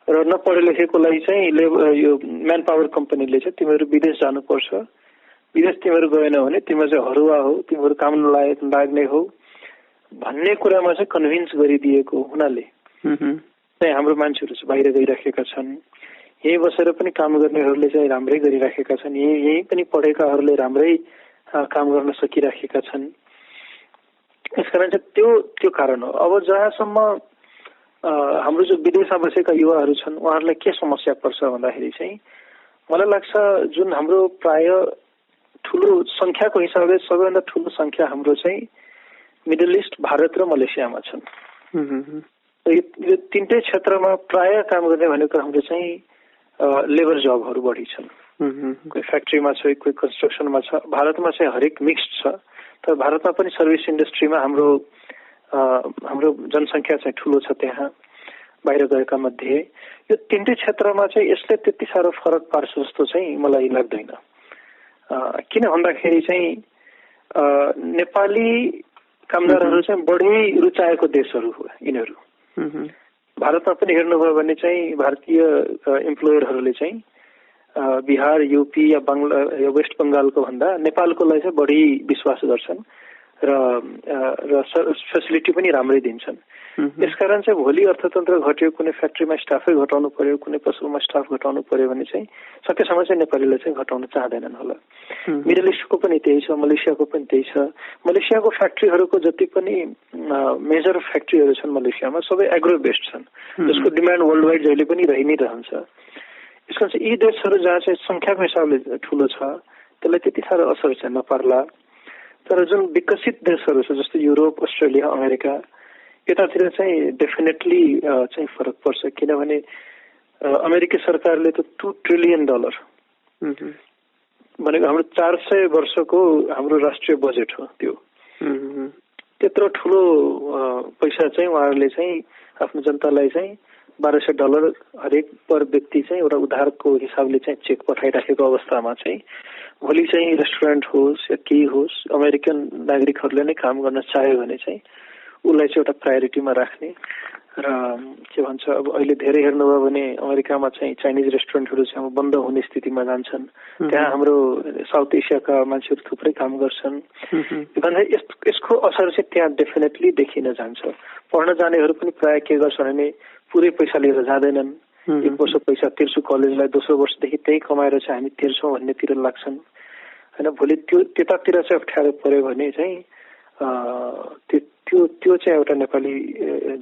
र नपढे लेखेकोलाई चाहिँ यो म्यान पावर कम्पनीले चाहिँ तिमीहरू विदेश जानुपर्छ, विदेश तिमीहरू गएन भने तिम्रो चाहिँ हरुवा हो, तिमीहरू काम लाग्ने हो भन्ने कुरामा चाहिँ कन्भिन्स गरिदिएको हुनाले चाहिँ हाम्रो मान्छेहरू चाहिँ बाहिर गइराखेका छन्। यही बसेर पनि काम गर्नेहरूले चाहिँ राम्रै गरिराखेका छन्, यही पनि पढेकाहरूले राम्रै काम गर्न सकिराखेका छन्। यसकारण चाहिँ त्यो कारण हो। अब जहाँसम्म हाम्रो जो विदेशमा बसेका युवाहरू छन् उहाँहरूलाई के समस्या पर्छ भन्दाखेरि चाहिँ मलाई लाग्छ जुन हाम्रो प्राय ठुलो संख्याको हिसाबले सबैभन्दा ठुलो संख्या हाम्रो चाहिँ मिडल इस्ट, भारत र मलेसियामा छन्। यो तीनटै क्षेत्रमा प्राय काम गर्ने भनेको हाम्रो चाहिँ लेबर जबहरू बढी छन्। कोही फ्याक्ट्रीमा छ, कोही कन्स्ट्रक्सनमा छ। भारतमा चाहिँ हरेक मिक्स्ड छ, तर भारतमा पनि सर्भिस इन्डस्ट्रीमा हाम्रो जनसङ्ख्या चाहिँ ठुलो छ त्यहाँ बाहिर गएका मध्ये। यो तीनटै क्षेत्रमा चाहिँ यसले त्यति साह्रो फरक पार्छ जस्तो चाहिँ मलाई लाग्दैन। किन भन्दाखेरि चाहिँ नेपाली कामदारहरू चाहिँ बढी रुचाएको देशहरू हो यिनीहरू। भारतमा पनि हेर्नुभयो भने चाहिँ भारतीय इम्प्लोयरहरूले चाहिँ बिहार, यूपी या वेस्ट बंगालको भन्दा नेपालकोलाई चाहिँ बढी विश्वास गर्छन् र फेसिलिटी पनि राम्रै दिन्छन्। यसकारण चाहिँ भोलि अर्थतन्त्र घट्यो, कुनै फ्याक्ट्रीमा स्टाफै घटाउनु पर्यो, कुनै पसलमा स्टाफ घटाउनु पर्यो भने चाहिँ सकेसम्म चाहिँ नेपालीले चाहिँ घटाउन चाहँदैनन् होला। मिडल इस्टको पनि त्यही छ, मलेसियाको पनि त्यही छ। मलेसियाको फ्याक्ट्रीहरूको जति पनि मेजर फ्याक्ट्रीहरू छन् मलेसियामा सबै एग्रो बेस्ड छन्, जसको डिमान्ड वर्ल्ड वाइड जहिले पनि रहि नै रहन्छ। यसको चाहिँ यी देशहरू जहाँ चाहिँ संख्याको हिसाबले ठुलो छ त्यसलाई त्यति साह्रो असर चाहिँ नपर्ला। तर जुन विकसित देशहरू छ जस्तो युरोप, अस्ट्रेलिया, अमेरिका, यतातिर चाहिँ डेफिनेटली चाहिँ फरक पर्छ। किनभने अमेरिकी सरकारले त $2 ट्रिलियन भनेको हाम्रो 400 वर्षको हाम्रो राष्ट्रिय बजेट हो। त्यो त्यत्रो ठुलो पैसा चाहिँ उहाँहरूले चाहिँ आफ्नो जनतालाई चाहिँ $1200 हरेक पर व्यक्ति चाहिँ एउटा उधारको हिसाबले चाहिँ चेक पठाइराखेको अवस्थामा चाहिँ भोलि चाहिँ रेस्टुरेन्ट होस् या केही होस्, अमेरिकन नागरिकहरूले नै काम गर्न चाह्यो भने चाहिँ उसलाई चाहिँ एउटा प्रायोरिटीमा राख्ने र के भन्छ, अब अहिले धेरै हेर्नुभयो भने अमेरिकामा चाहिँ चाइनिज रेस्टुरेन्टहरू चाहिँ अब बन्द हुने स्थितिमा जान्छन्। त्यहाँ हाम्रो साउथ एसियाका मान्छेहरू थुप्रै काम गर्छन्। यसको असर चाहिँ त्यहाँ डेफिनेटली देखिन जान्छ। पढ्न जानेहरू पनि प्राय के गर्छन् भने पुरै पैसा लिएर जाँदैनन्। एक वर्ष पैसा तिर्छु कलेजलाई, दोस्रो वर्षदेखि त्यही कमाएर चाहिँ हामी तिर्छौँ भन्नेतिर लाग्छन् होइन। भोलि त्यतातिर चाहिँ अप्ठ्यारो पर्यो भने चाहिँ त्यो चाहिँ एउटा नेपाली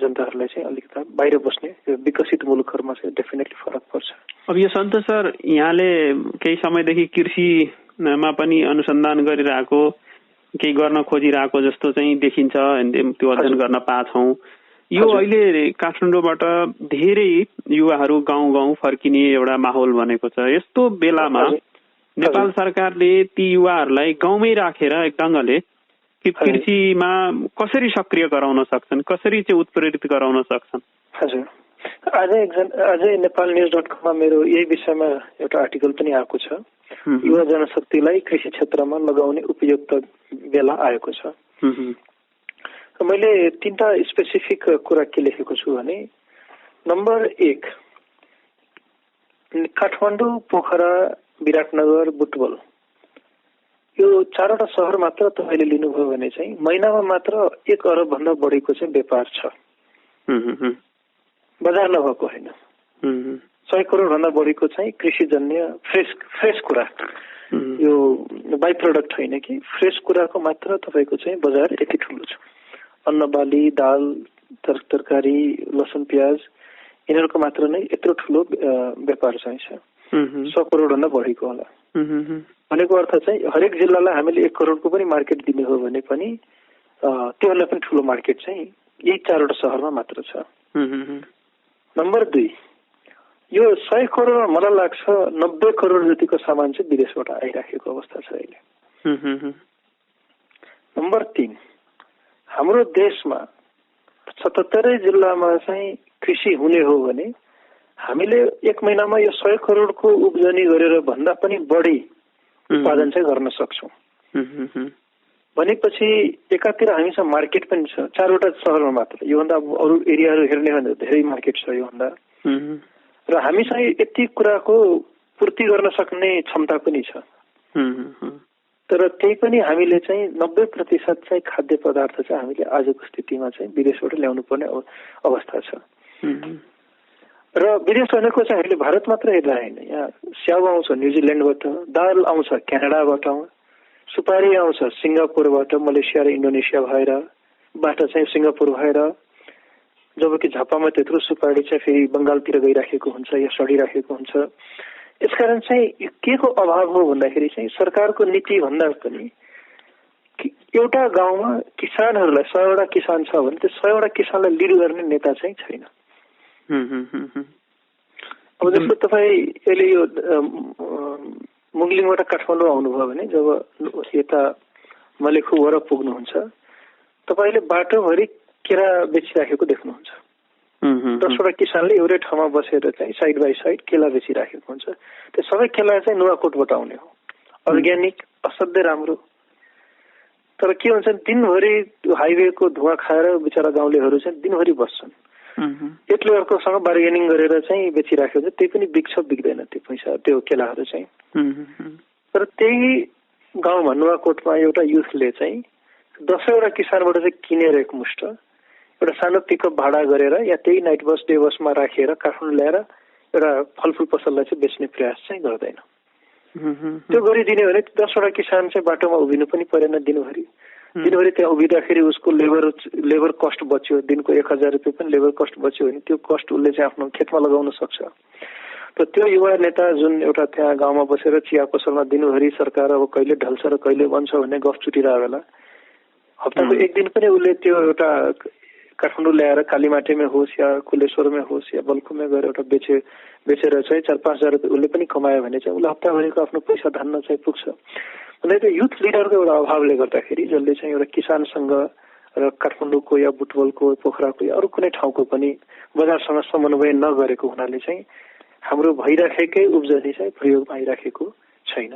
जनताहरूलाई चाहिँ अलिकति बाहिर बस्ने विकसित मुलुकहरूमा चाहिँ डेफिनेटली फरक पर्छ। अब यो सन्तोष सर, यहाँले केही समयदेखि कृषिमा पनि अनुसन्धान गरिरहेको, केही गर्न खोजिरहेको जस्तो चाहिँ देखिन्छ, त्यो अध्ययन गर्न पाछौँ। यो अहिले काठमाडौँबाट धेरै युवाहरू गाउँ गाउँ फर्किने एउटा माहौल बनेको छ। यस्तो बेलामा नेपाल सरकारले ती युवाहरूलाई गाउँमै राखेर एक ढङ्गले कृषिमा कसरी सक्रिय गराउन सक्छन्, कसरी चाहिँ उत्प्रेरित गराउन सक्छन्? हजुर, अझै नेपालन्यूज.com मेरो यही विषयमा एउटा आर्टिकल पनि आएको छ। युवा जनशक्तिलाई कृषि क्षेत्रमा लगाउने उपयुक्त बेला आएको छ। मैले 3टा स्पेसिफिक कुरा के लेखेको छु भने, नम्बर 1 काठमाडौँ, पोखरा, विराटनगर, बुटवल यो 4वटा सहर मात्र तपाईँले लिनुभयो भने चाहिँ महिनामा मात्र 1 अरब भन्दा बढीको चाहिँ व्यापार छ। बजार नभएको होइन। 100 करोड भन्दा बढीको चाहिँ कृषिजन्य फ्रेस कुरा, यो बाई प्रोडक्ट होइन कि फ्रेस कुराको मात्र तपाईँको चाहिँ बजार यति ठुलो छ। अन्न बाली, दाल, तरकारी, लसुन, प्याज यिनीहरूको मात्र नै यत्रो ठुलो व्यापार चाहिँ छ। 100 करोड भन्दा बढीको होला। भनेको अर्थ चाहिँ हरेक जिल्लालाई हामीले 1 करोडको पनि मार्केट दिने हो भने पनि त्योभन्दा पनि ठुलो मार्केट चाहिँ यही 4वटा सहरमा मात्र छ। नम्बर 2 यो 100 करोडमा मलाई लाग्छ 90 करोड जतिको सामान चाहिँ विदेशबाट आइराखेको अवस्था छ अहिले। नम्बर 3 हाम्रो देशमा 77 जिल्लामा चाहिँ कृषि हुने हो भने हामीले 1 महिनामा यो 100 करोडको उब्जनी गरेर भन्दा पनि बढी उत्पादन चाहिँ गर्न सक्छौँ। भनेपछि एकातिर हामीसँग मार्केट पनि छ 4वटा सहरमा मात्र। योभन्दा अरू एरियाहरू हेर्ने भने धेरै मार्केट छ योभन्दा। र हामीसँग यति कुराको पूर्ति गर्न सक्ने क्षमता पनि छ। तर त्यही पनि हामीले चाहिँ 90% चाहिँ खाद्य पदार्थ चाहिँ हामीले आजको स्थितिमा चाहिँ विदेशबाट ल्याउनु पर्ने अवस्था छ। र विदेश भनेको चाहिँ हामीले भारत मात्र हेर्दा होइन, यहाँ स्याउ आउँछ न्युजिल्यान्डबाट, दाल आउँछ क्यानाडाबाट, सुपारी आउँछ सिङ्गापुरबाट, मलेसिया र इन्डोनेसिया भएर बाट चाहिँ सिङ्गापुर भएर, जबकि झापामा त्यत्रो सुपारी चाहिँ फेरि बङ्गालतिर गइराखेको हुन्छ या सडिराखेको हुन्छ। यसकारण चाहिँ के को अभाव हो भन्दाखेरि चाहिँ सरकारको नीति भन्दा पनि एउटा गाउँमा किसानहरूलाई 100वटा किसान छ भने त्यो 100वटा किसानलाई लिड गर्ने नेता चाहिँ छैन। अब जस्तो तपाईँ अहिले यो मुगलिङबाट काठमाडौँ आउनुभयो भने जब यता मलेखु वर पुग्नुहुन्छ तपाईँले बाटोभरि केरा बेचिराखेको देख्नुहुन्छ। 10वटा किसानले एउटै ठाउँमा बसेर चाहिँ साइड बाई साइड केला बेचिराखेको हुन्छ। त्यो सबै केला चाहिँ नुवाकोटबाट आउने हो, अर्ग्यानिक, असाध्यै राम्रो। तर के हुन्छ दिनभरि हाइवेको धुवा खाएर बिचरा गाउँलेहरू चाहिँ दिनभरि बस्छन्। एकले अर्कोसँग बार्गेनिङ गरेर चाहिँ बेचिराखेको छ, त्यही पनि बिक्छ बिक्दैन त्यो पैसा त्यो केलाहरू चाहिँ। तर त्यही गाउँमा नुवाकोटमा एउटा युथले चाहिँ 10 वटा किसानबाट चाहिँ किनेर एकमुष्ट एउटा सानो पिकअप भाडा गरेर या त्यही नाइट बस डे बसमा राखेर काठमाडौँ ल्याएर एउटा फलफुल पसललाई चाहिँ बेच्ने प्रयास चाहिँ गर्दैन। त्यो गरिदिने भने 10 वटा किसान चाहिँ बाटोमा उभिनु पनि परेन दिनभरि त्यहाँ उभिँदाखेरि उसको लेबर कस्ट बच्यो, दिनको 1000 रुपियाँ पनि लेबर कस्ट बच्यो भने त्यो कस्ट उसले चाहिँ आफ्नो खेतमा लगाउन सक्छ। त त्यो युवा नेता जुन एउटा त्यहाँ गाउँमा बसेर चिया पसलमा दिनभरि सरकार अब कहिले ढल्छ र कहिले बन्छ भन्ने गफ छुटिरहेको बेला हप्ताको एक दिन पनि उसले त्यो एउटा काठमाडौँ ल्याएर कालीमाटीमै होस् या कुलेश्वरमै होस् या बल्कुमै गएर एउटा बेचेर चाहिँ 4-5 हजार रुपियाँ उसले पनि कमायो भने चाहिँ उसले हप्ताभरिको आफ्नो पैसा धान्न चाहिँ पुग्छ। अन्त त्यो युथ लिडरको एउटा अभावले गर्दाखेरि जसले चाहिँ एउटा किसानसँग र काठमाडौँको या बुटवलको पोखराको या अरू कुनै ठाउँको पनि बजारसँग समन्वय नगरेको हुनाले चाहिँ हाम्रो भइराखेकै उब्जनी चाहिँ प्रयोगमा आइराखेको छैन।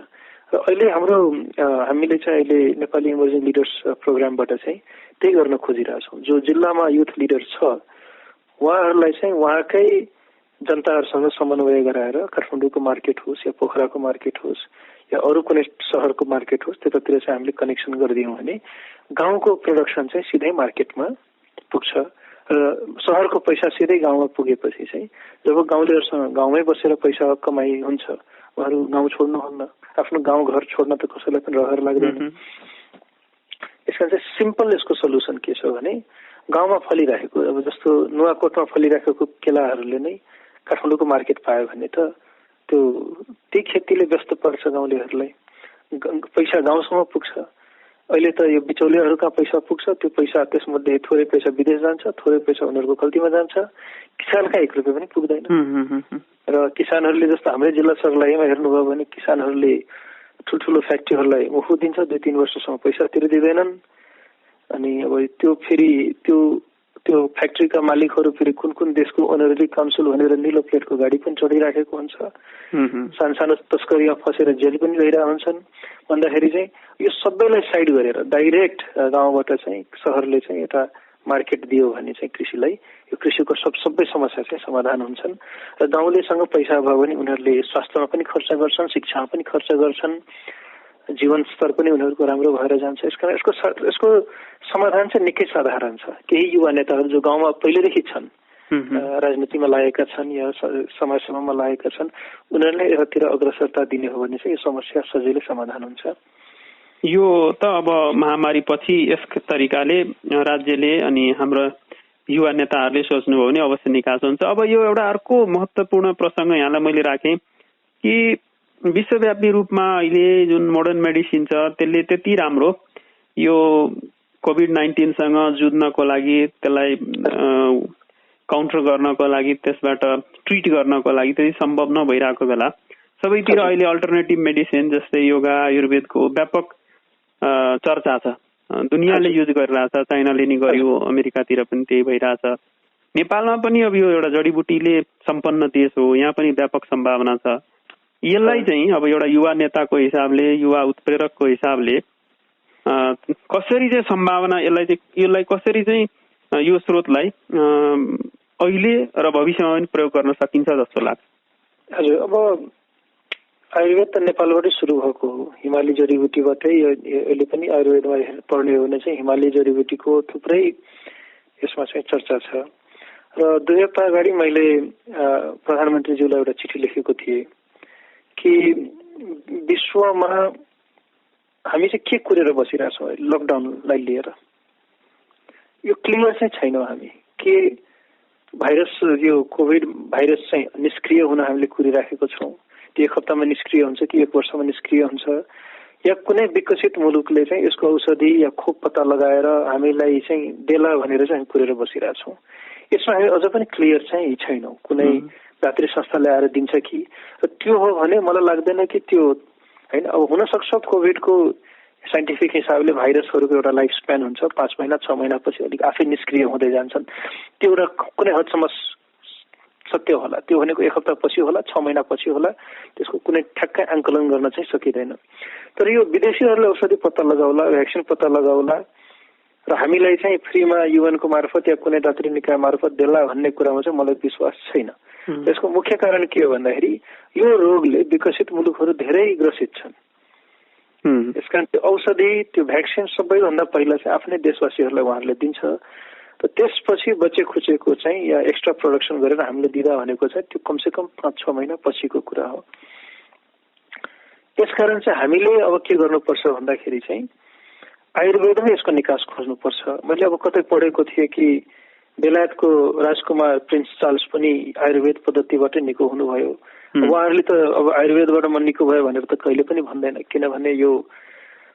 र अहिले हामीले चाहिँ अहिले नेपाली इमर्जिङ लिडर्स प्रोग्रामबाट चाहिँ त्यही गर्न खोजिरहेछौँ। जो जिल्लामा युथ लिडर छ उहाँहरूलाई चाहिँ उहाँकै जनताहरूसँग समन्वय गराएर काठमाडौँको मार्केट होस् या पोखराको मार्केट होस् या अरू कुनै सहरको मार्केट होस् त्यतातिर चाहिँ हामीले कनेक्सन गरिदियौँ भने गाउँको प्रोडक्सन चाहिँ सिधै मार्केटमा पुग्छ र सहरको पैसा सिधै गाउँमा पुगेपछि चाहिँ जब गाउँलेहरूसँग गाउँमै बसेर पैसा कमाइ हुन्छ उहाँहरू गाउँ छोड्नुहुन्न, आफ्नो गाउँघर छोड्न त कसैलाई पनि रहर लाग्दैन। यसका चाहिँ सिम्पल यसको सल्युसन के छ भने गाउँमा फलिरहेको अब जस्तो नुवाकोटमा फलिरहेको केलाहरूले नै काठमाडौँको मार्केट पायो भने त त्यही खेतीले व्यस्त पर्छ गाउँलेहरूलाई, पैसा गाउँसम्म पुग्छ। अहिले त यो बिचौलियाहरूका पैसा पुग्छ, त्यो पैसा त्यसमध्ये थोरै पैसा विदेश जान्छ, थोरै पैसा उनीहरूको खल्तीमा जान्छ, किसानका 1 रुपियाँ पनि पुग्दैन। र किसानहरूले जस्तो हाम्रै जिल्ला सर्लाहीमा हेर्नुभयो भने किसानहरूले ठुल्ठुलो फ्याक्ट्रीहरूलाई मुफु दिन्छ, 2-3 वर्षसम्म पैसा तिर्दिँदैनन्। अनि अब त्यो फ्याक्ट्रीका मालिकहरू फेरि कुन देशको अनररी काउन्सिल भनेर निलो प्लेटको गाडी पनि चढिराखेको हुन्छ, सानो तस्करीमा फसेर जेल पनि गइरहेका हुन्छन्। भन्दाखेरि चाहिँ यो सबैलाई साइड गरेर डाइरेक्ट गाउँबाट चाहिँ सहरले चाहिँ एउटा मार्केट दियो भने चाहिँ कृषिलाई यो कृषिको सबै समस्या चाहिँ समाधान हुन्छन्। र गाउँलेसँग पैसा भयो भने उनीहरूले स्वास्थ्यमा पनि खर्च गर्छन्, शिक्षामा पनि खर्च गर्छन्, जीवन स्तर पनि उनीहरूको राम्रो भएर जान्छ। यसको समाधान चाहिँ निकै साधारण छ। केही युवा नेताहरू जो गाउँमा पहिलेदेखि छन्, राजनीतिमा लागेका छन् या समाजसेवामा लागेका छन्, उनीहरूले यतातिर अग्रसरता दिने हो भने चाहिँ यो समस्या सजिलै समाधान हुन्छ। यो त अब महामारी पछि यस तरिकाले राज्यले अनि हाम्रो युवा नेताहरूले सोच्नुभयो भने अवश्य निकास हुन्छ। अब यो एउटा अर्को महत्त्वपूर्ण प्रसङ्ग यहाँलाई मैले राखेँ कि विश्वव्यापी रूपमा अहिले जुन मोडर्न मेडिसिन छ त्यसले त्यति राम्रो यो कोभिड-19सँग जुझ्नको लागि, त्यसलाई काउन्टर गर्नको लागि, त्यसबाट ट्रिट गर्नको लागि त्यति सम्भव नभइरहेको बेला सबैतिर अहिले अल्टरनेटिभ मेडिसिन जस्तै योगा आयुर्वेदको व्यापक चर्चा छ, दुनियाँले युज गरिरहेछ, चाइनाले नि गर्यो, अमेरिकातिर पनि त्यही भइरहेछ। नेपालमा पनि अब यो एउटा जडीबुटीले सम्पन्न देश हो, यहाँ पनि व्यापक सम्भावना छ। यसलाई चाहिँ अब एउटा युवा नेताको हिसाबले, युवा उत्प्रेरकको हिसाबले कसरी चाहिँ सम्भावना यसलाई कसरी चाहिँ यो स्रोतलाई अहिले र भविष्यमा पनि प्रयोग गर्न सकिन्छ जस्तो लाग्छ? हजुर, अब आयुर्वेद त नेपालबाटै सुरु भएको हो, हिमाली जडीबुटीबाटै। अहिले पनि आयुर्वेदमा पढ्ने हो भने चाहिँ हिमाली जडीबुटीको थुप्रै यसमा चाहिँ चर्चा छ। र 2 हप्ता अगाडि मैले प्रधानमन्त्रीज्यूलाई एउटा चिठी लेखेको थिएँ कि विश्वमा हामी चाहिँ के कुरेर बसिरहेछौँ लकडाउनलाई लिएर, यो क्लियर चाहिँ छैनौँ हामी के भाइरस, यो कोभिड भाइरस चाहिँ निष्क्रिय हुन हामीले कुरिराखेको छौँ, त्यो 1 हप्तामा निष्क्रिय हुन्छ कि 1 वर्षमा निष्क्रिय हुन्छ, या कुनै विकसित मुलुकले चाहिँ यसको औषधि या खोप पत्ता लगाएर हामीलाई चाहिँ देला भनेर चाहिँ हामी कुरेर बसिरहेछौँ। यसमा हामी अझ पनि क्लियर चाहिँ छैनौँ, कुनै दात्री संस्थाले आएर दिन्छ कि। र त्यो हो भने मलाई लाग्दैन कि त्यो होइन। अब हुनसक्छ कोभिडको साइन्टिफिक हिसाबले भाइरसहरूको एउटा लाइफ स्प्यान हुन्छ, 5 महिना 6 महिनापछि अलिक आफै निष्क्रिय हुँदै जान्छन्, त्यो एउटा कुनै हदसम्म सत्य होला। त्यो भनेको 1 हप्ता पछि होला, 6 महिना पछि होला, त्यसको कुनै ठ्याक्कै आंकलन गर्न चाहिँ सकिँदैन। तर यो विदेशीहरूले औषधि पत्ता लगाउला, भ्याक्सिन पत्ता लगाउला र हामीलाई चाहिँ फ्रीमा युएनको मार्फत या कुनै दात्री निकाय मार्फत देला भन्ने कुरामा चाहिँ मलाई विश्वास छैन। यसको मुख्य कारण के हो भन्दाखेरि यो रोगले विकसित मुलुकहरू धेरै ग्रसित छन्। यसकारण त्यो औषधि त्यो भ्याक्सिन सबैभन्दा पहिला चाहिँ आफ्नै देशवासीहरूलाई उहाँहरूले दिन्छ। त त्यसपछि बचे खुचेको चाहिँ या एक्स्ट्रा प्रोडक्सन गरेर हामीले दिँदा भनेको चाहिँ त्यो कमसेकम 5-6 महिना पछिको कुरा हो। त्यसकारण चाहिँ हामीले अब के गर्नुपर्छ भन्दाखेरि चाहिँ आयुर्वेदमै यसको निकास खोज्नुपर्छ। मैले अब कतै पढेको थिएँ कि बेलायतको राजकुमार प्रिन्स चार्ल्स पनि आयुर्वेद पद्धतिबाटै निको हुनुभयो। उहाँहरूले त अब आयुर्वेदबाट म निको भयो भनेर त कहिले पनि भन्दैन, किनभने यो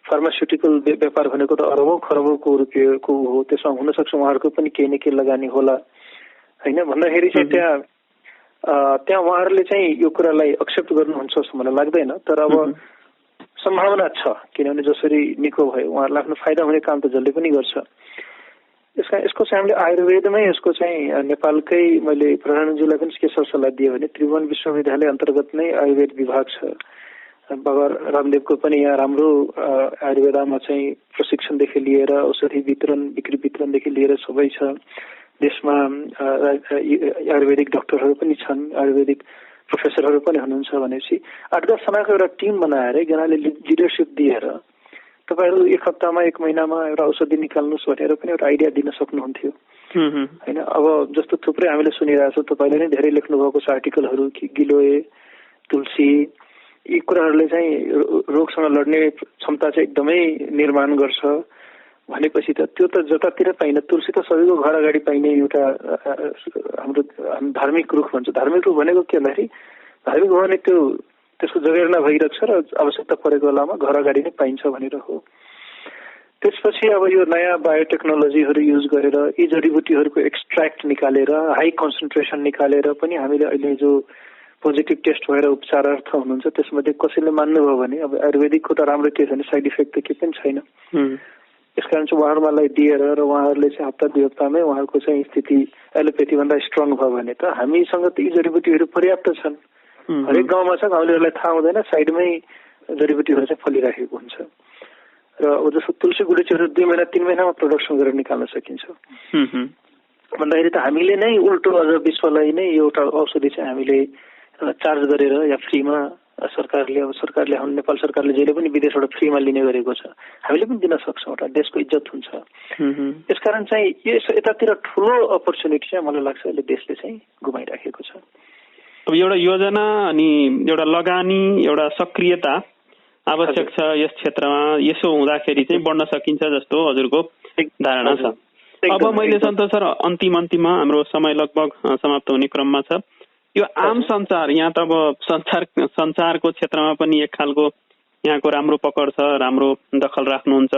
फार्मास्युटिकल व्यापार भनेको त अरबौं खरबौंको रुपियाँको हो, त्यसमा हुन सक्छ उहाँहरूको पनि केही न केही लगानी होला हैन भन्दाखेरि चाहिँ त्यहाँ उहाँहरूले चाहिँ यो कुरालाई एक्सेप्ट गर्नुहुन्छ जस्तो मलाई लाग्दैन। तर अब सम्भावना छ, किनभने जसरी निको भयो उहाँहरूलाई आफ्नो फाइदा हुने काम त जसले पनि गर्छ। यसको चाहिँ हामीले आयुर्वेदमै यसको चाहिँ नेपालकै मैले प्रधानमन्त्रीलाई पनि के सरसल्लाह दिए भने त्रिभुवन विश्वविद्यालय अन्तर्गत नै आयुर्वेद विभाग छ। बाबा रामदेवको पनि यहाँ राम्रो आयुर्वेदमा चाहिँ प्रशिक्षणदेखि लिएर औषधि वितरण बिक्री वितरणदेखि लिएर सबै छ। देशमा आयुर्वेदिक डाक्टरहरू पनि छन्, आयुर्वेदिक प्रोफेसरहरू पनि हुनुहुन्छ भनेपछि 8-10 जनाको एउटा टिम बनाएर एकजनाले लिडरसिप दिएर तपाईहरु एक हप्तामा एक महिनामा एउटा औषधि निकाल्नुस् भनेर पनि एउटा आइडिया दिन सक्नुहुन्थ्यो हैन। अब जस्तो थुप्रै हामीले सुनिरहेका छौं, तपाईले नै धेरै लेख्नु भएको छ आर्टिकलहरू कि गिलोय, तुलसी यी कुराहरूले चाहिँ रोगसँग लड्ने क्षमता चाहिँ एकदमै निर्माण गर्छ भनेपछि त त्यो त जतातिर पाइन। तुलसी त सबैको घर अगाडि पाइने एउटा हाम्रो धार्मिक रुख भन्छ। धार्मिक रुख भनेको के भन्दाखेरि धार्मिक हो भने त्यो त्यसको जगेर्ना भइरहेको छ र आवश्यकता परेको बेलामा घर अगाडि नै पाइन्छ भनेर हो। त्यसपछि अब यो नयाँ बायोटेक्नोलोजीहरू युज गरेर यी जडीबुटीहरूको एक्सट्र्याक्ट निकालेर हाई कन्सन्ट्रेसन निकालेर पनि हामीले अहिले जो पोजिटिभ टेस्ट भएर उपचारार्थ हुनुहुन्छ त्यसमध्ये कसैले मान्नुभयो भने अब आयुर्वेदिकको त राम्रो के छ भने साइड इफेक्ट त केही पनि छैन। यसकारण चाहिँ उहाँहरूलाई दिएर र उहाँहरूले चाहिँ हप्ता 2 हप्तामै उहाँहरूको चाहिँ स्थिति एलोपेथी भन्दा स्ट्रङ भयो भने त हामीसँग त यी जडीबुटीहरू पर्याप्त छन्। हरेक गाउँमा छ, गाउँलेहरूलाई थाहा हुँदैन, साइडमै जडीबुटीहरू चाहिँ फलिराखेको हुन्छ। र जस्तो तुलसी गुडुचीहरू 2 महिना 3 महिनामा प्रोडक्सन गरेर निकाल्न सकिन्छ भन्दाखेरि त हामीले नै उल्टो अझ विश्वलाई नै एउटा औषधि चाहिँ हामीले चार्ज गरेर या फ्रीमा सरकारले नेपाल सरकारले जहिले पनि विदेशबाट फ्रीमा लिने गरेको छ, हामीले पनि दिन सक्छौँ। एउटा देशको इज्जत हुन्छ। यसकारण चाहिँ यतातिर ठुलो अपर्च्युनिटी चाहिँ मलाई लाग्छ अहिले देशले चाहिँ गुमाइराखेको छ। अब एउटा योजना अनि एउटा लगानी एउटा सक्रियता आवश्यक छ यस क्षेत्रमा। यसो हुँदाखेरि चाहिँ बढ्न सकिन्छ जस्तो हजुरको धारणा छ। अब मैले सन्तोष सर अन्तिममा हाम्रो समय लगभग समाप्त हुने क्रममा छ। यो आम संचार यहाँ त अब संचारको क्षेत्रमा पनि एक खालको यहाँको राम्रो पकड छ, राम्रो दखल राख्नुहुन्छ।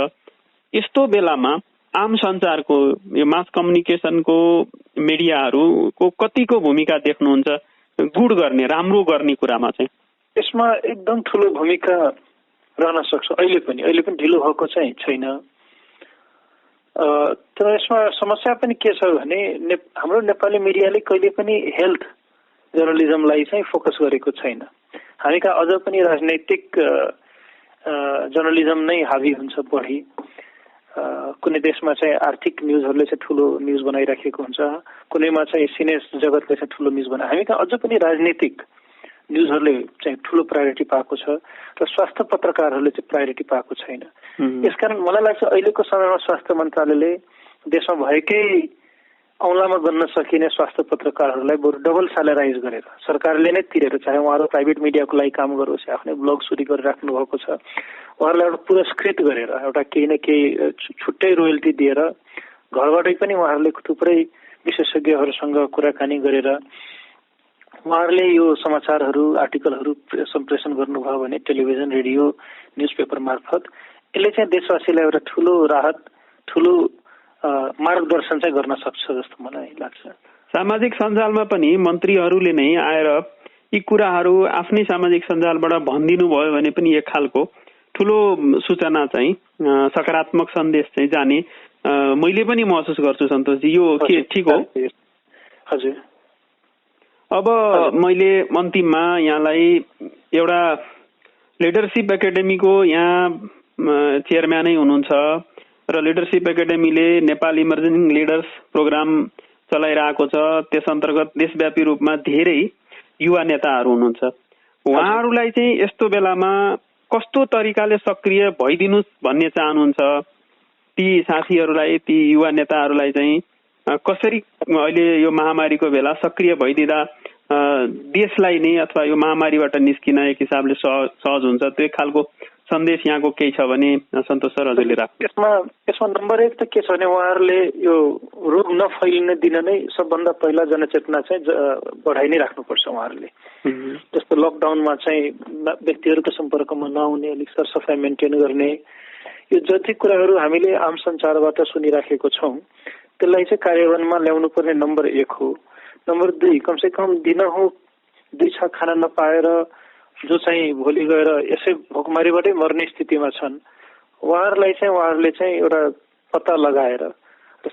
यस्तो बेलामा आम संचारको यो मास कम्युनिकेसनको मिडियाहरूको कतिको भूमिका देख्नुहुन्छ गुड गर्ने राम्रो गर्ने कुरामा चाहिँ? यसमा एकदम ठुलो भूमिका रहन सक्छ। अहिले पनि ढिलो भएको चाहिँ छैन। तर यसमा समस्या पनि के छ भने हाम्रो नेपाली मिडियाले कहिले पनि हेल्थ जर्नलिजमलाई चाहिँ फोकस गरेको छैन। हामी कहाँ अझ पनि राजनैतिक जर्नलिजम नै हावी हुन्छ बढी। कुनै देशमा चाहिँ आर्थिक न्युजहरूले चाहिँ ठुलो न्युज बनाइराखेको हुन्छ, कुनैमा चाहिँ सिनेस जगतले चाहिँ ठुलो न्युज बनाए। हामी कहाँ अझ पनि राजनीतिक न्युजहरूले चाहिँ ठुलो प्रायोरिटी पाएको छ र स्वास्थ्य पत्रकारहरूले चाहिँ प्रायोरिटी पाएको छैन। यसकारण मलाई लाग्छ अहिलेको समयमा स्वास्थ्य मन्त्रालयले देशमा भएकै औँलामा गन्न सकिने स्वास्थ्य पत्रकारहरूलाई बरु डबल स्यालेराइज गरेर सरकारले नै तिरेर, चाहे उहाँहरू प्राइभेट मिडियाको लागि काम गरोस्, आफ्नै ब्लग सुरु गरिराख्नु भएको छ, उहाँहरूलाई एउटा पुरस्कृत गरेर एउटा केही न केही छुट्टै रोयल्टी दिएर घरबाटै पनि उहाँहरूले थुप्रै विशेषज्ञहरूसँग कुराकानी गरेर उहाँहरूले यो समाचारहरू आर्टिकलहरू सम्प्रेषण गर्नुभयो भने टेलिभिजन, रेडियो, न्युज पेपर मार्फत यसले चाहिँ देशवासीलाई एउटा ठुलो राहत, ठुलो मार्गदर्शन चाहिँ गर्न सक्छ जस्तो मलाई लाग्छ। सामाजिक सञ्जालमा पनि मन्त्रीहरूले नै आएर यी कुराहरू आफ्नै सामाजिक सञ्जालबाट भनिदिनु भयो भने पनि एक खालको ठुलो सूचना चाहिँ सकारात्मक सन्देश चाहिँ जाने मैले पनि महसुस गर्छु सन्तोषजी। यो के ठिक हो? हजुर। अब मैले अन्तिममा यहाँलाई एउटा लिडरसिप एकाडेमीको यहाँ चेयरम्यानै हुनुहुन्छ र लिडरसिप एकाडेमीले नेपाल इमर्जिङ लिडर्स प्रोग्राम चलाइरहेको छ। त्यस अन्तर्गत देशव्यापी रूपमा धेरै युवा नेताहरू हुनुहुन्छ। उहाँहरूलाई चाहिँ यस्तो बेलामा कस्तो तरिकाले सक्रिय भइदिनुस् भन्ने चाहनुहुन्छ? ती साथीहरूलाई, ती युवा नेताहरूलाई चाहिँ कसरी अहिले यो महामारीको बेला सक्रिय भइदिँदा देशलाई नै अथवा यो महामारीबाट निस्किन एक हिसाबले सहज हुन्छ, त्यो खालको सन्देश यहाँको केही छ भने सन्तोष सर हजुरले राख्नु। यसमा नम्बर 1 त के छ भने उहाँहरूले यो रोग नफैलिन दिन नै सबभन्दा पहिला जनचेतना चाहिँ बढाइ नै राख्नुपर्छ उहाँहरूले। जस्तो लकडाउनमा चाहिँ व्यक्तिहरूको सम्पर्कमा नआउने, अलिक सरसफाइ मेन्टेन गर्ने, यो जति कुराहरू हामीले आम सञ्चारबाट सुनिराखेको छौँ त्यसलाई चाहिँ कार्यान्वयनमा ल्याउनु पर्ने नम्बर 1 हो। नम्बर 2, कमसे कम दिनहुँ 2 छाक खाना नपाएर जो चाहिँ भोलि गएर यसै भोकमारीबाटै मर्ने स्थितिमा छन् उहाँहरूले चाहिँ एउटा पत्ता लगाएर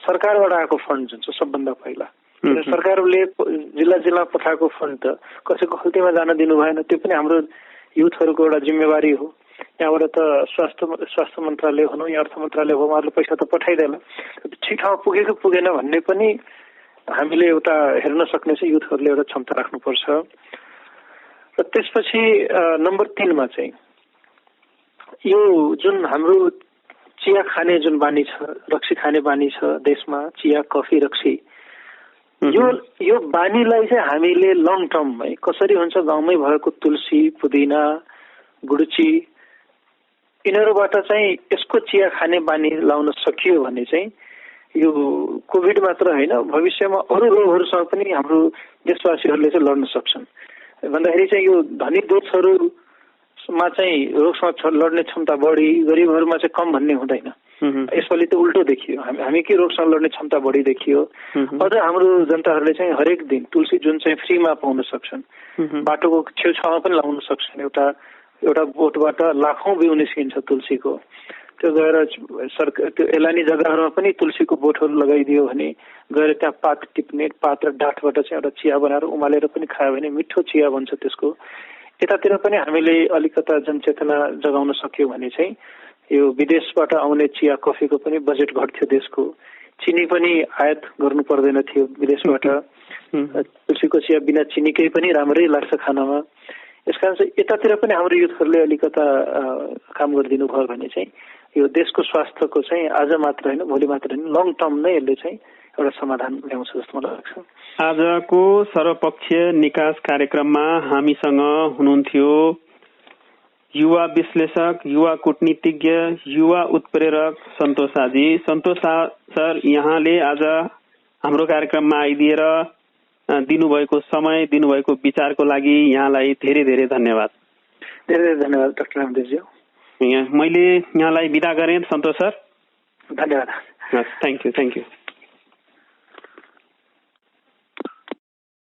सरकारबाट आएको फन्ड जुन छ सबभन्दा पहिला सरकारले जिल्ला पठाएको फन्ड त कसैको खल्तीमा जान दिनु भएन, त्यो पनि हाम्रो युथहरूको एउटा जिम्मेवारी हो। यहाँबाट त स्वास्थ्य मन्त्रालय भनौँ या अर्थ मन्त्रालय हो, उहाँहरूले पैसा त पठाइदेला, ठिक ठाउँमा पुगेको पुगेन भन्ने पनि हामीले एउटा हेर्न सक्ने चाहिँ युथहरूले एउटा क्षमता राख्नुपर्छ। र त्यसपछि नम्बर 3 मा चाहिँ यो जुन हाम्रो चिया खाने जुन बानी छ, रक्सी खाने बानी छ देशमा, चिया कफी रक्सी, यो बानीलाई चाहिँ हामीले लङ टर्ममै कसरी हुन्छ, गाउँमै भएको तुलसी, पुदिना, गुडुची यिनीहरूबाट चाहिँ यसको चिया खाने बानी लाउन सकियो भने चाहिँ यो कोभिड मात्र होइन भविष्यमा अरू रोगहरूसँग पनि हाम्रो देशवासीहरूले चाहिँ लड्न सक्छन्। भन्दाखेरि चाहिँ यो धनी देशहरूमा चाहिँ रोगसँग लड्ने क्षमता बढी, गरिबहरूमा चाहिँ कम भन्ने हुँदैन। यसपालि त उल्टो देखियो, हामी के रोगसँग लड्ने क्षमता बढी देखियो। अझ हाम्रो जनताहरूले चाहिँ हरेक दिन तुलसी जुन चाहिँ फ्रीमा पाउन सक्छन्, बाटोको छेउछाउमा पनि लाउन सक्छन्, एउटा बोटबाट लाखौं बिउ निस्किन्छ तुलसीको, त्यो गएर सरकार त्यो एलानी जग्गाहरूमा पनि तुलसीको बोटहरू लगाइदियो भने गएर त्यहाँ पात टिप्ने, पात र डाँठबाट चाहिँ एउटा चिया बनाएर उमालेर पनि खायो भने मिठो चिया बन्छ त्यसको। यतातिर पनि हामीले अलिकता जनचेतना जगाउन सक्यो भने चाहिँ यो विदेशबाट आउने चिया कफीको पनि बजेट घट्थ्यो देशको, चिनी पनि आयात गर्नु पर्दैन थियो विदेशबाट, तुलसीको चिया बिना चिनीकै पनि राम्रै लाग्छ खानामा। यसकारण चाहिँ यतातिर पनि हाम्रो युथहरूले अलिकता काम गरिदिनु भयो भने चाहिँ यो देशको स्वास्थ्यको चाहिँ आज मात्र होइन भोलि मात्र होइन लङ टर्म नै यसले चाहिँ एउटा समाधान ल्याउँछ जस्तो मलाई लाग्छ। आजको सर्वपक्षीय निकास कार्यक्रममा हामीसँग हुनुहुन्थ्यो युवा विश्लेषक, युवा कूटनीतिज्ञ, युवा उत्प्रेरक सन्तोष शाहजी। सन्तोष शाह सर, यहाँले आज हाम्रो कार्यक्रममा आइदिएर दिनुभएको समय, दिनुभएको विचारको लागि यहाँलाई धेरै धेरै धन्यवाद। धेरै धन्यवाद डाक्टर रामदेवजी। मैले यहाँलाई बिदा गरेँ सन्तोष सर। धन्यवाद। Thank you.